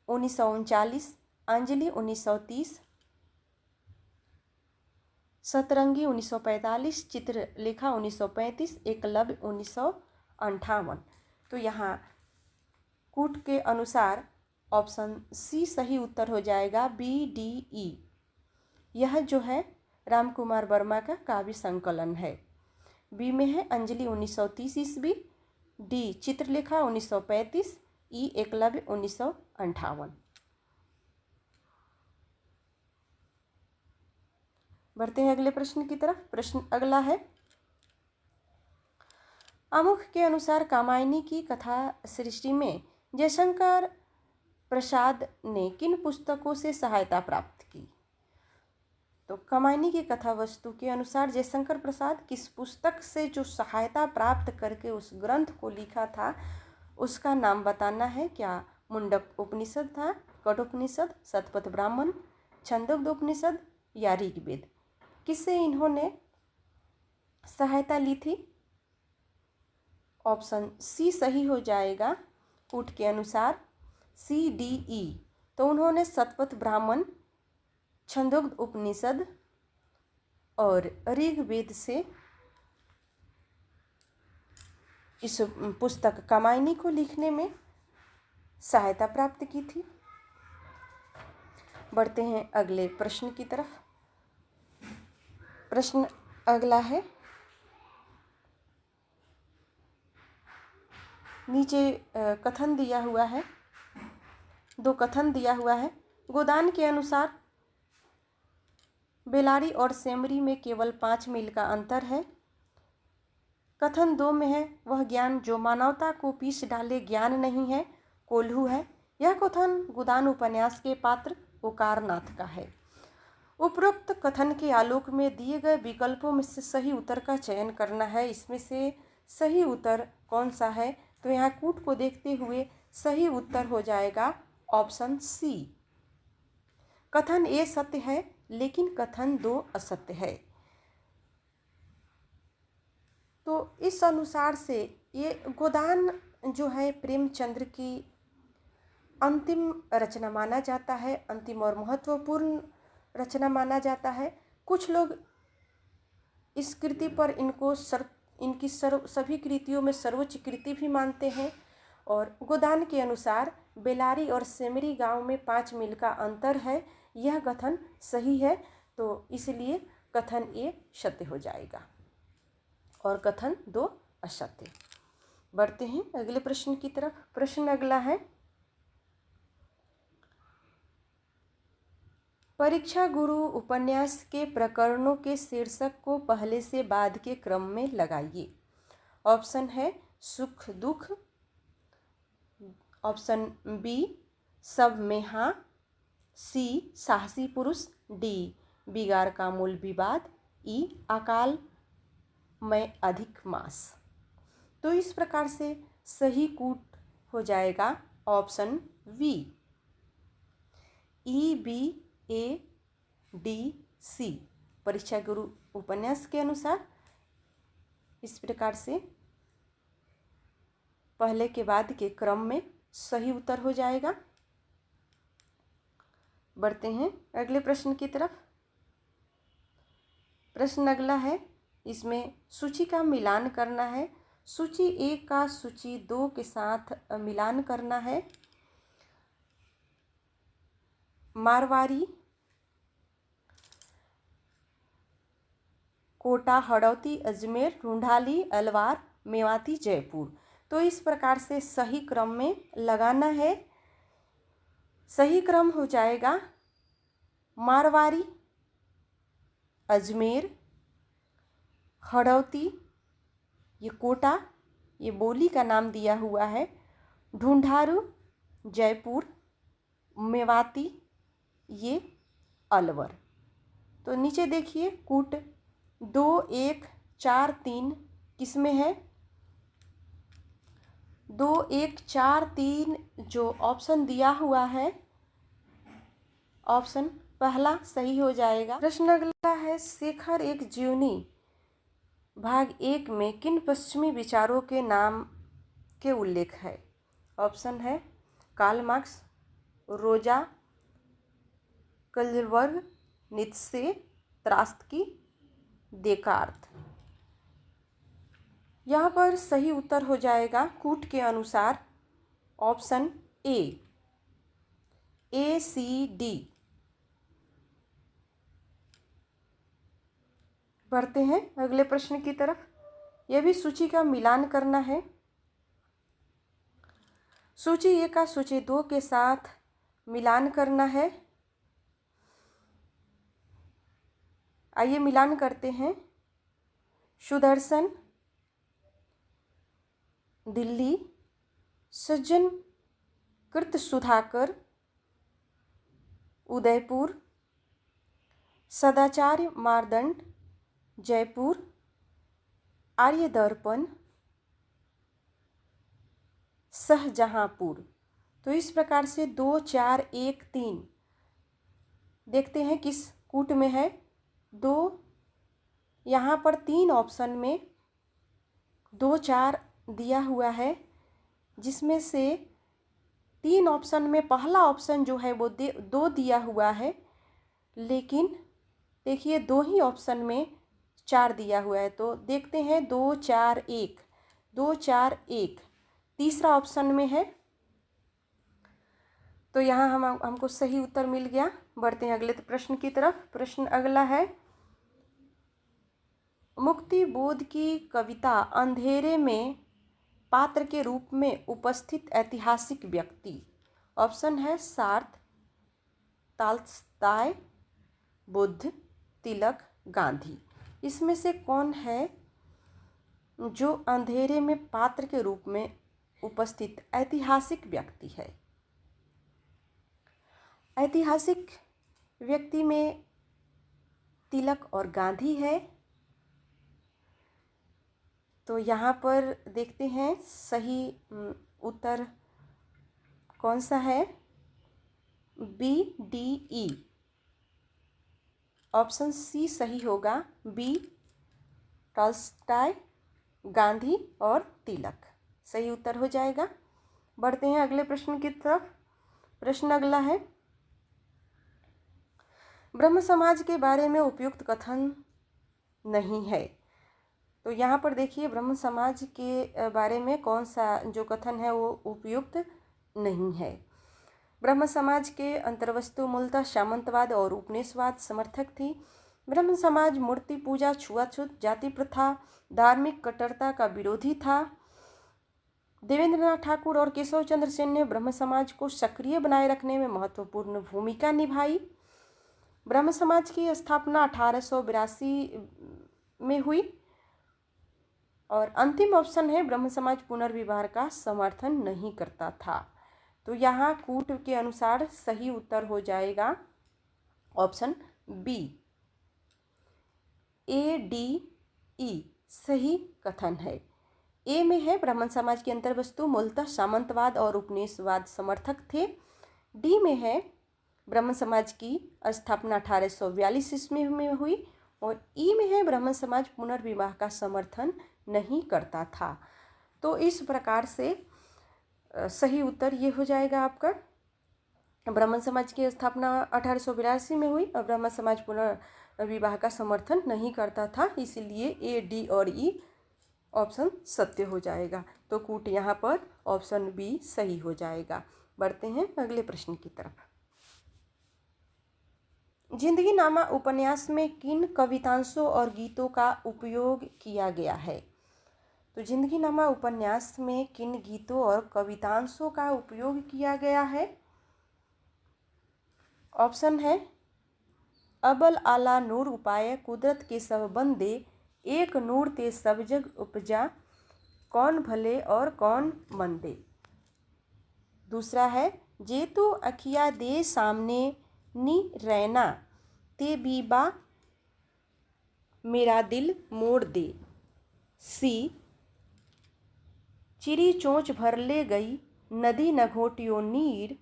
Speaker 1: 1939, अंजलि 1930, सतरंगी 1945, चित्रलेखा 1935, एकलव्य 1958। तो यहाँ कूट के अनुसार ऑप्शन सी सही उत्तर हो जाएगा, बी, डी, ई। यह जो है रामकुमार वर्मा का काव्य संकलन है। बी में है अंजलि 1930 ईस्वी, डी चित्रलेखा 1935, ई एकलव्य 1958। बढ़ते हैं अगले प्रश्न की तरफ। प्रश्न अगला है, आमुख के अनुसार कामायनी की कथा सृष्टि में जयशंकर प्रसाद ने किन पुस्तकों से सहायता प्राप्त की? तो कामायनी की कथा वस्तु के अनुसार जयशंकर प्रसाद किस पुस्तक से जो सहायता प्राप्त करके उस ग्रंथ को लिखा था उसका नाम बताना है। क्या मुंडक उपनिषद था, कठोपनिषद, शतपथ ब्राह्मण, छंदोग्योपनिषद या ऋग्वेद? किससे इन्होंने सहायता ली थी? ऑप्शन सी सही हो जाएगा कूट के अनुसार, सी, डी, ई। तो उन्होंने शतपथ ब्राह्मण, छंदोग्य उपनिषद और ऋग्वेद से इस पुस्तक कामायनी को लिखने में सहायता प्राप्त की थी। बढ़ते हैं अगले प्रश्न की तरफ। प्रश्न अगला है, नीचे कथन दिया हुआ है, दो कथन दिया हुआ है। गोदान के अनुसार बेलारी और सेमरी में केवल 5 मील का अंतर है। कथन 2 में है, वह ज्ञान जो मानवता को पीस डाले ज्ञान नहीं है, कोल्हू है। यह कथन गोदान उपन्यास के पात्र ओकारनाथ का है। उपरोक्त कथन के आलोक में दिए गए विकल्पों में से सही उत्तर का चयन करना है। इसमें से सही उत्तर कौन सा है? तो यहाँ कूट को देखते हुए सही उत्तर हो जाएगा ऑप्शन सी। कथन ए सत्य है लेकिन कथन 2 असत्य है। तो इस अनुसार से ये गोदान जो है प्रेमचंद्र की अंतिम रचना माना जाता है, अंतिम और महत्वपूर्ण रचना माना जाता है। कुछ लोग इस कृति पर इनकी सभी कृतियों में सर्वोच्च कृति भी मानते हैं। और गोदान के अनुसार बेलारी और सेमरी गांव में 5 मील का अंतर है, यह कथन सही है। तो इसलिए कथन ए सत्य हो जाएगा और कथन 2 असत्य। बढ़ते हैं अगले प्रश्न की तरफ। प्रश्न अगला है, परीक्षा गुरु उपन्यास के प्रकरणों के शीर्षक को पहले से बाद के क्रम में लगाइए। ऑप्शन है सुख दुख, ऑप्शन बी सब में हाँ, सी साहसी पुरुष, डी बिगाड़ का मूल विवाद, ई अकाल में अधिक मास। तो इस प्रकार से सही कूट हो जाएगा option V, E, B, A, D, C. परीक्षा गुरु उपन्यास के अनुसार इस प्रकार से पहले के बाद के क्रम में सही उत्तर हो जाएगा। बढ़ते हैं अगले प्रश्न की तरफ। प्रश्न अगला है, इसमें सूची का मिलान करना है। सूची 1 का सूची 2 के साथ मिलान करना है। मारवाड़ी, कोटा, हड़ौती, अजमेर, ढूंढाली, अलवार, मेवाती, जयपुर। तो इस प्रकार से सही क्रम में लगाना है। सही क्रम हो जाएगा मारवाड़ी, अजमेर, हड़ौती ये कोटा, ये बोली का नाम दिया हुआ है। ढूंढारू जयपुर, मेवाती ये अलवर। तो नीचे देखिए कूट 2, 1, 4, 3 किस में है? 2, 1, 4, 3 जो ऑप्शन दिया हुआ है, ऑप्शन पहला सही हो जाएगा। प्रश्न अगला है, शेखर एक जीवनी भाग 1 में किन पश्चिमी विचारों के नाम के उल्लेख है? ऑप्शन है कार्ल मार्क्स, रोजा कल्वर्ग, नीत्शे, त्रात्स्की, देकार्त। यहाँ पर सही उत्तर हो जाएगा कूट के अनुसार ऑप्शन ए सी डी। बढ़ते हैं अगले प्रश्न की तरफ। यह भी सूची का मिलान करना है। सूची 1 का सूची 2 के साथ मिलान करना है। आइए मिलान करते हैं। सुदर्शन दिल्ली, सज्जन कृत सुधाकर उदयपुर, सदाचार्य मारदंड जयपुर, आर्य दर्पण शाहजहांपुर। तो इस प्रकार से 2, 4, 1, 3 देखते हैं किस कूट में है। 2 यहाँ पर 3 ऑप्शन में 2, 4 दिया हुआ है, जिसमें से 3 ऑप्शन में पहला ऑप्शन जो है वो 2 दिया हुआ है, लेकिन देखिए 2 ही ऑप्शन में 4 दिया हुआ है। तो देखते हैं 2, 4, 1, 2, 4, 1 तीसरा ऑप्शन में है। तो यहाँ हमको सही उत्तर मिल गया। बढ़ते हैं अगले प्रश्न की तरफ। प्रश्न अगला है, मुक्ति बोध की कविता अंधेरे में पात्र के रूप में उपस्थित ऐतिहासिक व्यक्ति। ऑप्शन है सार्थ, ताल्स्ताय, बुद्ध, तिलक, गांधी। इसमें से कौन है जो अंधेरे में पात्र के रूप में उपस्थित ऐतिहासिक व्यक्ति है? ऐतिहासिक व्यक्ति में तिलक और गांधी है। तो यहाँ पर देखते हैं सही उत्तर कौन सा है? बी, डी, ई। ऑप्शन सी सही होगा, बी टॉल्स्टॉय, गांधी और तिलक सही उत्तर हो जाएगा। बढ़ते हैं अगले प्रश्न की तरफ। प्रश्न अगला है, ब्रह्म समाज के बारे में उपयुक्त कथन नहीं है। तो यहाँ पर देखिए ब्रह्म समाज के बारे में कौन सा जो कथन है वो उपयुक्त नहीं है। ब्रह्म समाज के अंतर्वस्तु मूलतः सामंतवाद और उपनिवेशवाद समर्थक थी। ब्रह्म समाज मूर्ति पूजा, छुआछूत, जाति प्रथा, धार्मिक कट्टरता का विरोधी था। देवेंद्रनाथ ठाकुर और केशव चंद्र सेन ने ब्रह्म समाज को सक्रिय बनाए रखने में महत्वपूर्ण भूमिका निभाई। ब्रह्म समाज की स्थापना 1882 में हुई। और अंतिम ऑप्शन है, ब्रह्म समाज पुनर्विवाह का समर्थन नहीं करता था। तो यहाँ कूट के अनुसार सही उत्तर हो जाएगा ऑप्शन बी, ए, डी, ई सही कथन है। ए में है ब्राह्मण समाज की अंतर्वस्तु मूलतः सामंतवाद और उपनिवेशवाद समर्थक थे। डी में है ब्राह्मण समाज की स्थापना 1842 ईस्वी में हुई। और ई में है ब्राह्मण समाज पुनर्विवाह का समर्थन नहीं करता था। तो इस प्रकार से सही उत्तर ये हो जाएगा आपका, ब्राह्मण समाज की स्थापना 1882 में हुई और ब्राह्मण समाज पुनर्विवाह का समर्थन नहीं करता था, इसलिए ए, डी और ई ऑप्शन सत्य हो जाएगा। तो कूट यहाँ पर ऑप्शन बी सही हो जाएगा। बढ़ते हैं अगले प्रश्न की तरफ। जिंदगी नामा उपन्यास में किन कवितांशों और गीतों का उपयोग किया गया है? तो जिंदगी नामा उपन्यास में किन गीतों और कवितांशों का उपयोग किया गया है? ऑप्शन है अबल आला नूर उपाय, कुदरत के सब बंदे, एक नूर ते सब जग उपजा, कौन भले और कौन मंदे। दूसरा है, जे तू अखिया दे सामने नी रैना, ते बीबा मेरा दिल मोड़ दे। सी, चिरी चोंच भर ले गई, नदी न घोटियो नीर,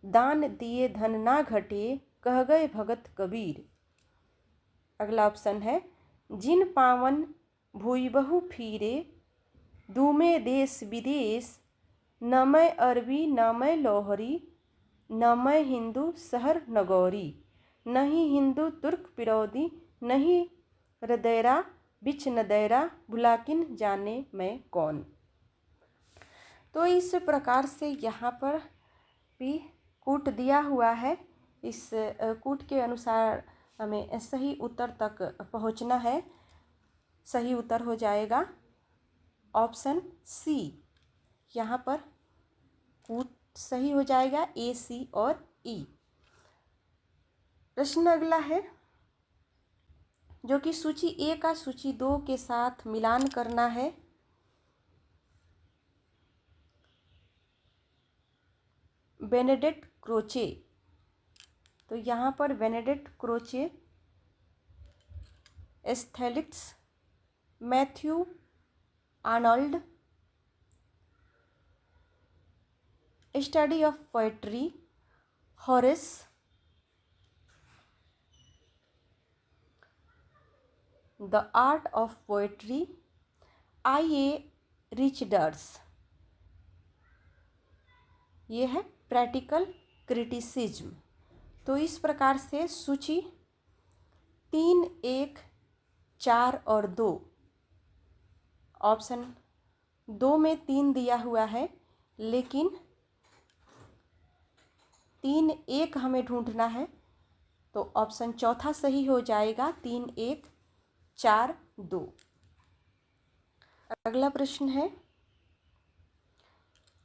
Speaker 1: दान दिए धन ना घटे, कह गए भगत कबीर। अगला ऑप्शन है, जिन पावन भूइबहु फिरे, दूमे देश विदेश, न मैं अरबी न मैं लोहरी, न मैं हिंदू शहर नगौरी, नहीं हिंदू तुर्क पिरौदी, नहीं रदैरा बिच नदैरा, बुलाकिन जाने मैं कौन। तो इस प्रकार से यहाँ पर भी कूट दिया हुआ है। इस कूट के अनुसार हमें सही उत्तर तक पहुँचना है। सही उत्तर हो जाएगा ऑप्शन सी। यहाँ पर कूट सही हो जाएगा ए, सी और ई। प्रश्न अगला है, जो कि सूची ए का सूची 2 के साथ मिलान करना है। बेनेडिक्ट क्रोचे, तो यहाँ पर Benedict Croce, aesthetics, Matthew Arnold, study of poetry, Horace, the art of poetry, IA. Richards. ये है प्रैक्टिकल क्रिटिसिज्म। तो इस प्रकार से सूची 3, 1, 4 और 2, ऑप्शन 2 में 3 दिया हुआ है, लेकिन 3, 1 हमें ढूंढना है, तो ऑप्शन चौथा सही हो जाएगा 3, 1, 4, 2। अगला प्रश्न है,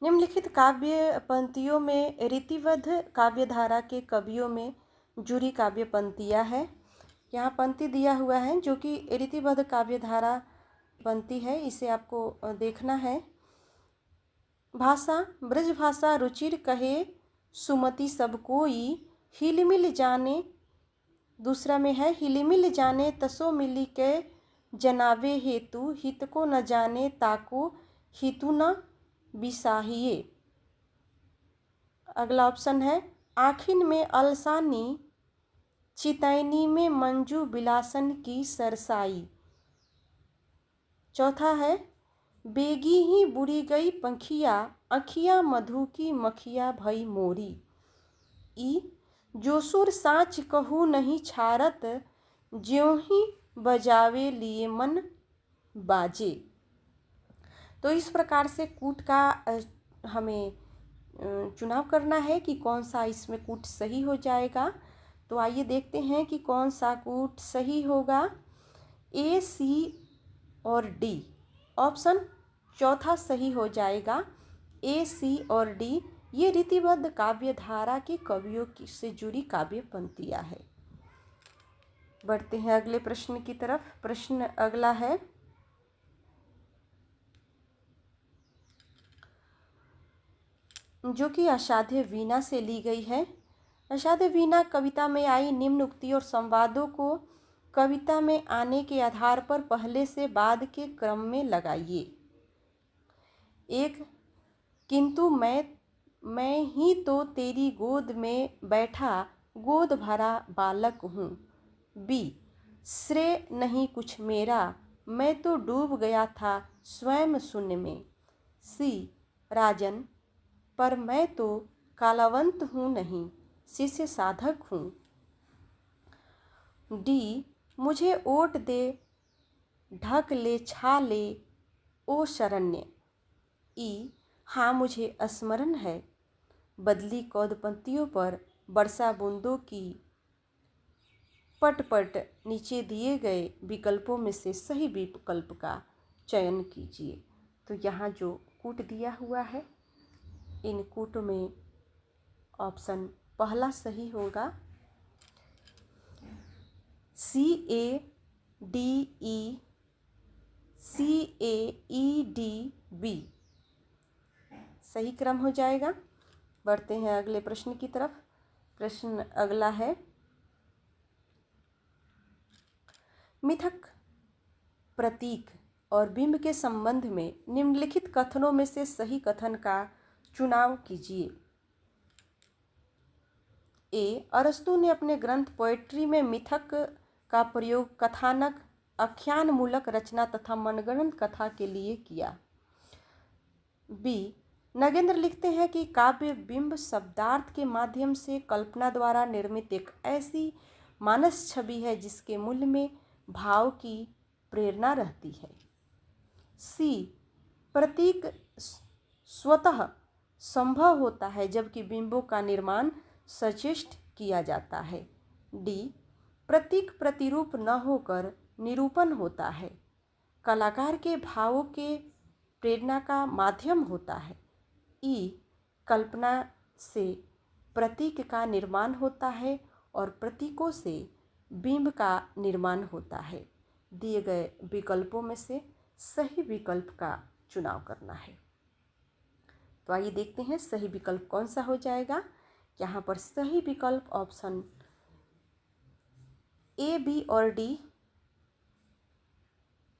Speaker 1: निम्नलिखित काव्य पंक्तियों में रीतिबद्ध काव्यधारा के कवियों में जुड़ी काव्य पंक्तियाँ है। यहाँ पंक्ति दिया हुआ है जो कि रीतिबद्ध काव्यधारा पंक्ति है, इसे आपको देखना है। भाषा ब्रज भाषा रुचिर कहे, सुमति सब कोई, हिलमिल जाने। दूसरा में है, हिलमिल जाने तसो मिली के, जनावे हेतु, हित को न जाने ताको, हितु न बिसाहिए। अगला ऑप्शन है, आखिन में अलसानी, चितैनी में मंजू बिलासन की सरसाई। चौथा है, बेगी ही बुरी गई पंखिया, अखिया मधु की मखिया भई मोरी। ई, जो सुर साँच कहूँ नहीं छारत, ज्यों ही बजावे लिए मन बाजे। तो इस प्रकार से कूट का हमें चुनाव करना है कि कौन सा इसमें कूट सही हो जाएगा। तो आइए देखते हैं कि कौन सा कूट सही होगा। ए, सी और डी, ऑप्शन चौथा सही हो जाएगा। ए, सी और डी ये रीतिबद्ध काव्यधारा के कवियों से जुड़ी काव्य पंक्तियाँ है। बढ़ते हैं अगले प्रश्न की तरफ। प्रश्न अगला है, जो कि असाध्य वीणा से ली गई है। असाध्य वीणा कविता में आई निम्न उक्ति और संवादों को कविता में आने के आधार पर पहले से बाद के क्रम में लगाइए। 1, किंतु मैं ही तो तेरी गोद में बैठा गोद भरा बालक हूँ। बी, श्रेय नहीं कुछ मेरा, मैं तो डूब गया था स्वयं शून्य में। सी, राजन, पर मैं तो कालावंत हूँ नहीं, शिष्य साधक हूँ। डी, मुझे ओट दे ढक ले छा ले ओ शरण्य। ई, हाँ मुझे स्मरण है, बदली कौद पंक्तियों पर वर्षा बूंदों की पट पट, नीचे दिए गए विकल्पों में से सही विकल्प का चयन कीजिए। तो यहाँ जो कूट दिया हुआ है, इन कूट में ऑप्शन पहला सही होगा। सी, ए, डी, ई CAEDB सही क्रम हो जाएगा। बढ़ते हैं अगले प्रश्न की तरफ। प्रश्न अगला है, मिथक, प्रतीक और बिंब के संबंध में निम्नलिखित कथनों में से सही कथन का चुनाव कीजिए। ए, अरस्तु ने अपने ग्रंथ पोएट्री में मिथक का प्रयोग कथानक, आख्यान मूलक रचना तथा मनगढ़ंत कथा के लिए किया। बी, नगेंद्र लिखते हैं कि काव्य बिंब शब्दार्थ के माध्यम से कल्पना द्वारा निर्मित एक ऐसी मानस छवि है जिसके मूल में भाव की प्रेरणा रहती है। सी, प्रतीक स्वतः संभव होता है जबकि बिंबों का निर्माण सचेष्ट किया जाता है। डी, प्रतीक प्रतिरूप न होकर निरूपण होता है, कलाकार के भावों के प्रेरणा का माध्यम होता है। ई, कल्पना से प्रतीक का निर्माण होता है और प्रतीकों से बिंब का निर्माण होता है। दिए गए विकल्पों में से सही विकल्प का चुनाव करना है। तो आइए देखते हैं सही विकल्प कौन सा हो जाएगा। यहाँ पर सही विकल्प ऑप्शन ए, बी और डी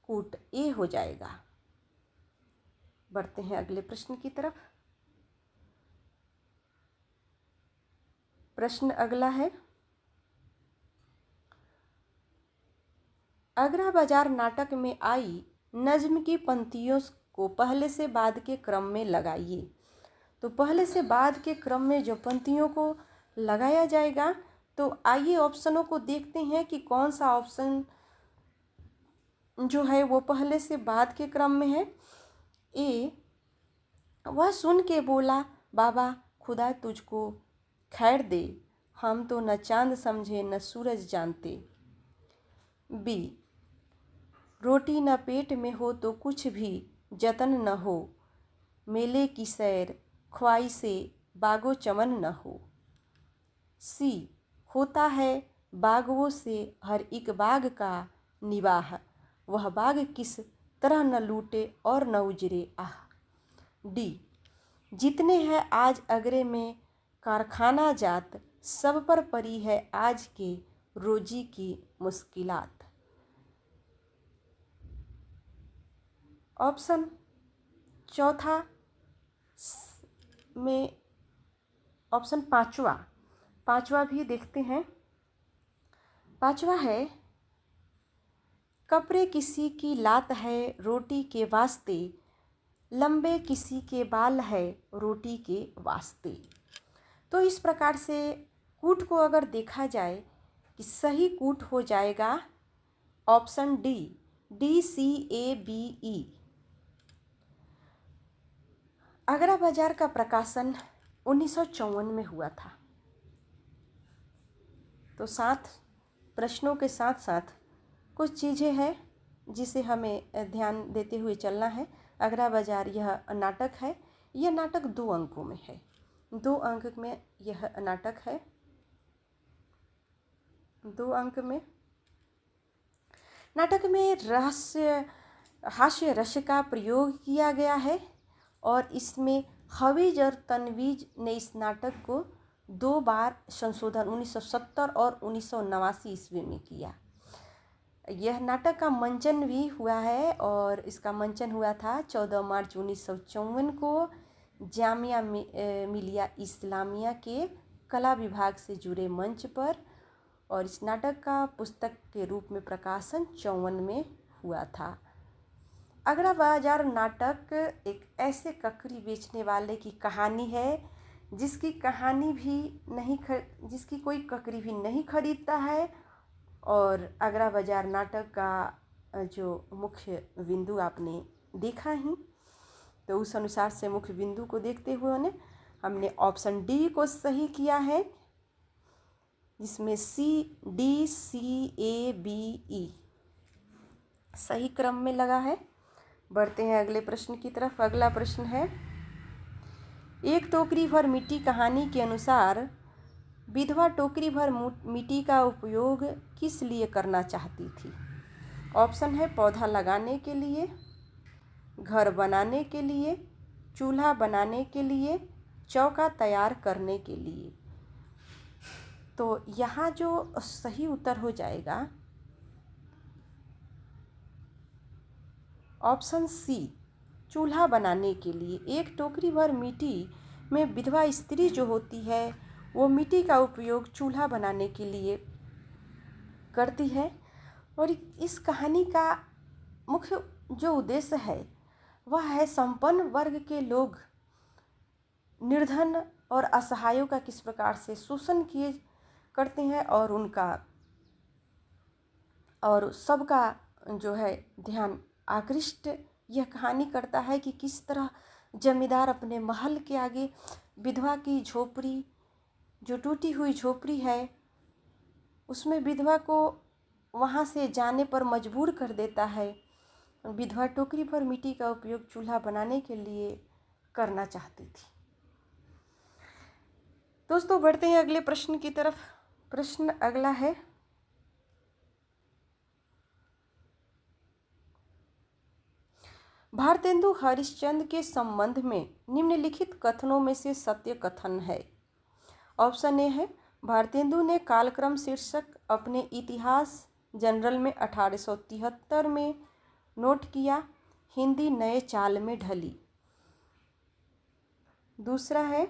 Speaker 1: कूट ए हो जाएगा। बढ़ते हैं अगले प्रश्न की तरफ। प्रश्न अगला है, आगरा बाजार नाटक में आई नज्म की पंक्तियों को पहले से बाद के क्रम में लगाइए। तो पहले से बाद के क्रम में जो पंक्तियों को लगाया जाएगा, तो आइए ऑप्शनों को देखते हैं कि कौन सा ऑप्शन जो है वो पहले से बाद के क्रम में है। ए, वह सुन के बोला, बाबा खुदा तुझको खैर दे, हम तो न चांद समझे न सूरज जानते। बी, रोटी न पेट में हो तो कुछ भी जतन न हो, मेले की सैर ख्वाहिशे बागो चमन न हो। सी, होता है बागों से हर एक बाग का निवाह, वह बाग किस तरह न लूटे और न उजरे आह। डी, जितने हैं आज अगरे में कारखाना जात, सब पर पड़ी है आज के रोजी की मुश्किलात। ऑप्शन चौथा में ऑप्शन पांचवा भी देखते हैं। पांचवा है, कपड़े किसी की लात है रोटी के वास्ते, लंबे किसी के बाल है रोटी के वास्ते। तो इस प्रकार से कूट को अगर देखा जाए कि सही कूट हो जाएगा ऑप्शन डी, DCABE। आगरा बाजार का प्रकाशन 1954 में हुआ था। तो 7 प्रश्नों के साथ साथ कुछ चीज़ें हैं जिसे हमें ध्यान देते हुए चलना है। आगरा बाजार यह नाटक है, यह नाटक 2 अंकों में है, 2 अंक में यह नाटक है, 2 अंक में। नाटक में हास्य रस का प्रयोग किया गया है और इसमें हवीज और तनवीज ने इस नाटक को 2 बार संशोधन 1970 और 1989 ईस्वी में किया। यह नाटक का मंचन भी हुआ है और इसका मंचन हुआ था 14 मार्च 1954 को जामिया मिलिया इस्लामिया के कला विभाग से जुड़े मंच पर, और इस नाटक का पुस्तक के रूप में प्रकाशन 54 में हुआ था। आगरा बाजार नाटक एक ऐसे ककड़ी बेचने वाले की कहानी है जिसकी कोई ककड़ी भी नहीं खरीदता है। और आगरा बाजार नाटक का जो मुख्य बिंदु आपने देखा ही, तो उस अनुसार से मुख्य बिंदु को देखते हुए हमने ऑप्शन डी को सही किया है, जिसमें DCABE सही क्रम में लगा है। बढ़ते हैं अगले प्रश्न की तरफ। अगला प्रश्न है, एक टोकरी भर मिट्टी कहानी के अनुसार विधवा टोकरी भर मिट्टी का उपयोग किस लिए करना चाहती थी। ऑप्शन है पौधा लगाने के लिए, घर बनाने के लिए, चूल्हा बनाने के लिए, चौका तैयार करने के लिए। तो यहाँ जो सही उत्तर हो जाएगा ऑप्शन सी, चूल्हा बनाने के लिए। एक टोकरी भर मिट्टी में विधवा स्त्री जो होती है वो मिट्टी का उपयोग चूल्हा बनाने के लिए करती है। और इस कहानी का मुख्य जो उद्देश्य है वह है संपन्न वर्ग के लोग निर्धन और असहायों का किस प्रकार से शोषण किए करते हैं और सबका जो है ध्यान आकृष्ट यह कहानी करता है कि किस तरह जमींदार अपने महल के आगे विधवा की झोपड़ी, जो टूटी हुई झोपड़ी है, उसमें विधवा को वहाँ से जाने पर मजबूर कर देता है। विधवा टोकरी भर मिट्टी का उपयोग चूल्हा बनाने के लिए करना चाहती थी। दोस्तों बढ़ते हैं अगले प्रश्न की तरफ। प्रश्न अगला है, भारतेंदु हरिश्चंद्र के संबंध में निम्नलिखित कथनों में से सत्य कथन है। ऑप्शन ए है, भारतेंदु ने कालक्रम शीर्षक अपने इतिहास जनरल में 1873 में नोट किया, हिंदी नए चाल में ढली। दूसरा है,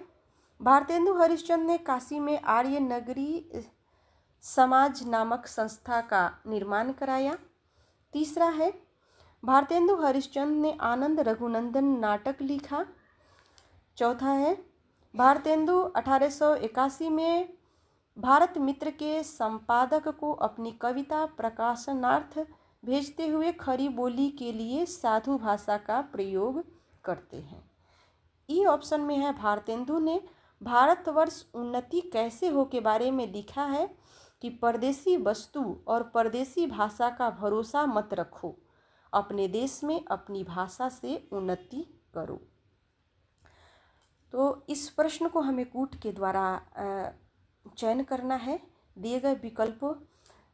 Speaker 1: भारतेंदु हरिश्चंद्र ने काशी में आर्य नगरी समाज नामक संस्था का निर्माण कराया। तीसरा है, भारतेंदु हरिश्चंद्र ने आनंद रघुनंदन नाटक लिखा। चौथा है, भारतेंदु 1881 में भारत मित्र के संपादक को अपनी कविता प्रकाशनार्थ भेजते हुए खरी बोली के लिए साधु भाषा का प्रयोग करते हैं। ई ऑप्शन में है, भारतेंदु ने भारतवर्ष उन्नति कैसे हो के बारे में लिखा है कि परदेसी वस्तु और परदेसी भाषा का भरोसा मत रखो, अपने देश में अपनी भाषा से उन्नति करो। तो इस प्रश्न को हमें कूट के द्वारा चयन करना है। दिए गए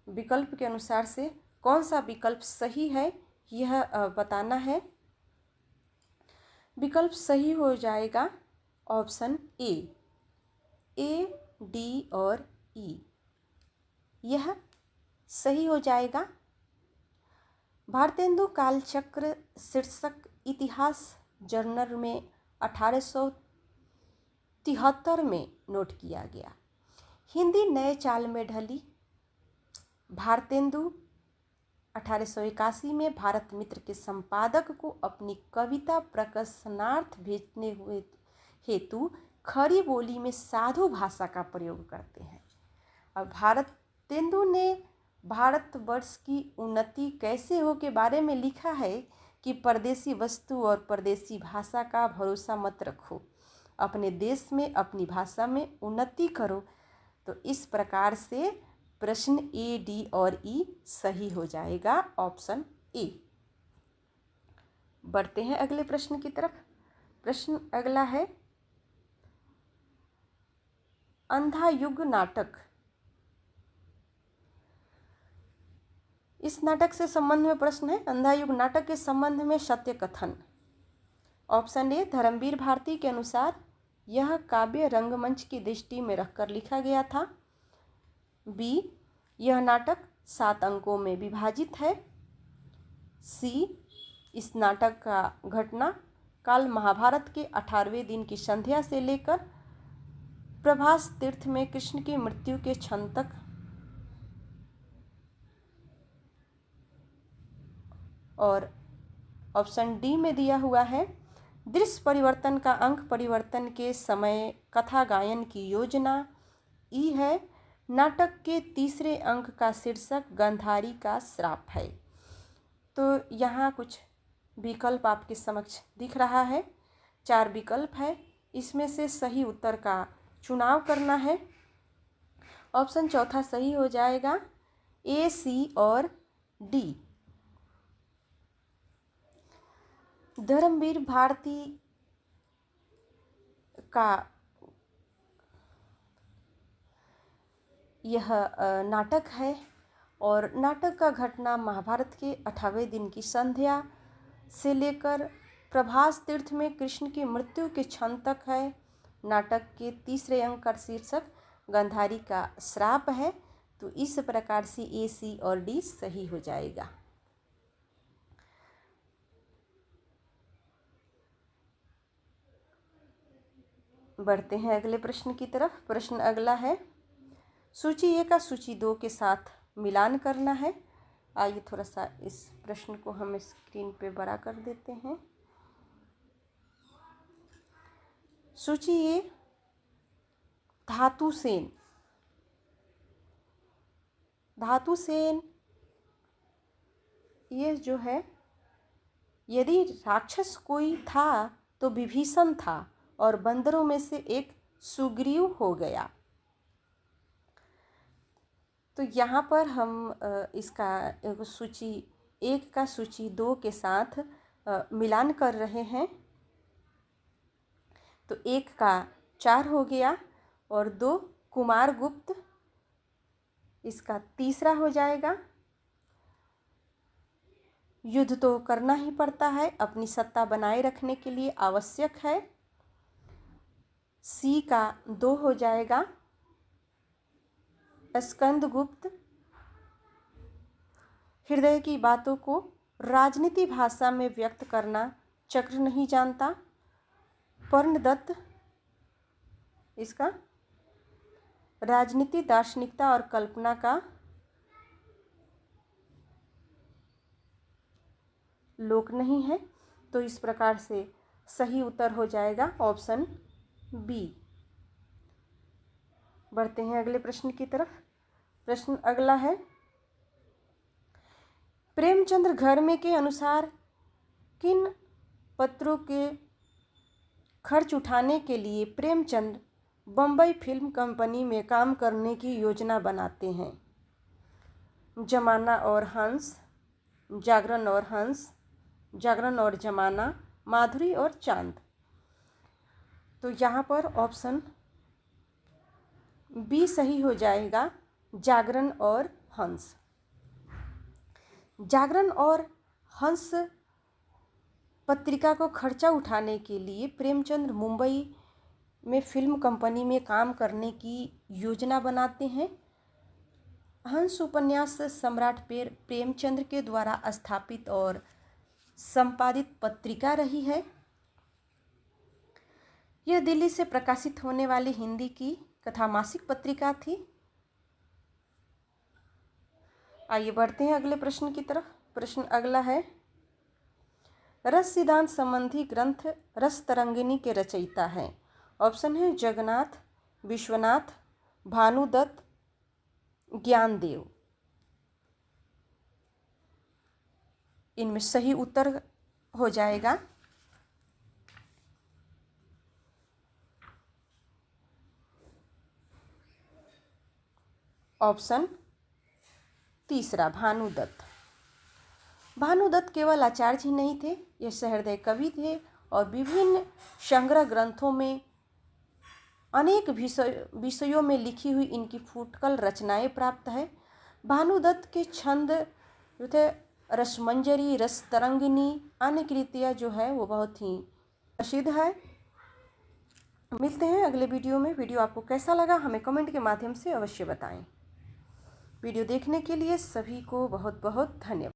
Speaker 1: विकल्प के अनुसार से कौन सा विकल्प सही है यह बताना है। विकल्प सही हो जाएगा ऑप्शन ए, डी और ई, यह सही हो जाएगा। भारतेंदु कालचक्र शीर्षक इतिहास जर्नल में 1873 में नोट किया गया। हिंदी नए चाल में ढली। भारतेंदु 1881 में भारत मित्र के संपादक को अपनी कविता प्रकाशनार्थ भेजने हुए हेतु खरी बोली में साधु भाषा का प्रयोग करते हैं। और भारतेंदु ने भारतवर्ष की उन्नति कैसे हो के बारे में लिखा है कि परदेसी वस्तु और परदेसी भाषा का भरोसा मत रखो, अपने देश में अपनी भाषा में उन्नति करो। तो इस प्रकार से प्रश्न ए, डी और ई सही हो जाएगा, ऑप्शन ए। बढ़ते हैं अगले प्रश्न की तरफ। प्रश्न अगला है, अंधा युग नाटक, इस नाटक से संबंध में प्रश्न है। अंधा युग नाटक के संबंध में सत्य कथन। ऑप्शन ए, धर्मवीर भारती के अनुसार यह काव्य रंगमंच की दृष्टि में रखकर लिखा गया था। बी, यह नाटक 7 अंकों में विभाजित है। सी, इस नाटक का घटना काल महाभारत के 18वें दिन की संध्या से लेकर प्रभास तीर्थ में कृष्ण की मृत्यु के क्षण तक। और ऑप्शन डी में दिया हुआ है, दृश्य परिवर्तन का अंक परिवर्तन के समय कथा गायन की योजना। ई है, नाटक के तीसरे अंक का शीर्षक गांधारी का श्राप है। तो यहाँ कुछ विकल्प आपके समक्ष दिख रहा है। 4 विकल्प है, इसमें से सही उत्तर का चुनाव करना है। ऑप्शन चौथा सही हो जाएगा, ए, सी और डी। धर्मवीर भारती का यह नाटक है और नाटक का घटना महाभारत के 18वें दिन की संध्या से लेकर प्रभास तीर्थ में कृष्ण की मृत्यु के क्षण तक है। नाटक के तीसरे अंक का शीर्षक गांधारी का श्राप है। तो इस प्रकार से ए, सी और डी सही हो जाएगा। बढ़ते हैं अगले प्रश्न की तरफ। प्रश्न अगला है, सूची ए का सूची 2 के साथ मिलान करना है। आइए थोड़ा सा इस प्रश्न को हम स्क्रीन पे बड़ा कर देते हैं। सूची ए, धातुसेन। धातुसेन ये जो है, यदि राक्षस कोई था तो विभीषण था और बंदरों में से एक सुग्रीव हो गया। तो यहाँ पर हम इसका सूची 1 का सूची 2 के साथ मिलान कर रहे हैं। तो 1 का 4 हो गया और 2 कुमारगुप्त इसका तीसरा हो जाएगा। युद्ध तो करना ही पड़ता है, अपनी सत्ता बनाए रखने के लिए आवश्यक है। सी का 2 हो जाएगा। स्कंदगुप्त हृदय की बातों को राजनीति भाषा में व्यक्त करना चक्र नहीं जानता। पर्णदत्त इसका राजनीति, दार्शनिकता और कल्पना का लोक नहीं है। तो इस प्रकार से सही उत्तर हो जाएगा ऑप्शन बी। बढ़ते हैं अगले प्रश्न की तरफ। प्रश्न अगला है, प्रेमचंद्र घर में के अनुसार किन पत्रों के खर्च उठाने के लिए प्रेमचंद बम्बई फिल्म कंपनी में काम करने की योजना बनाते हैं? जमाना और हंस, जागरण और हंस, जागरण और जमाना, माधुरी और चांद। तो यहाँ पर ऑप्शन बी सही हो जाएगा, जागरण और हंस। जागरण और हंस पत्रिका को खर्चा उठाने के लिए प्रेमचंद मुंबई में फिल्म कंपनी में काम करने की योजना बनाते हैं। हंस उपन्यास सम्राट प्रेमचंद के द्वारा स्थापित और संपादित पत्रिका रही है। यह दिल्ली से प्रकाशित होने वाली हिंदी की कथामासिक पत्रिका थी। आइए बढ़ते हैं अगले प्रश्न की तरफ। प्रश्न अगला है, रस सिद्धांत संबंधी ग्रंथ रस तरंगिनी के रचयिता हैं? ऑप्शन है जगन्नाथ, विश्वनाथ, भानुदत्त, ज्ञानदेव। इनमें सही उत्तर हो जाएगा ऑप्शन तीसरा, भानुदत्त। भानुदत्त केवल आचार्य ही नहीं थे, ये सहृदय कवि थे और विभिन्न संग्रह ग्रंथों में अनेक विषयों में लिखी हुई इनकी फुटकल रचनाएं प्राप्त है। भानुदत्त के छंद जो थे रसमंजरी, रस तरंगिनी, अन्य कृतियाँ जो है वो बहुत ही प्रसिद्ध है। मिलते हैं अगले वीडियो में। वीडियो आपको कैसा लगा हमें कमेंट के माध्यम से अवश्य बताएं। वीडियो देखने के लिए सभी को बहुत बहुत धन्यवाद।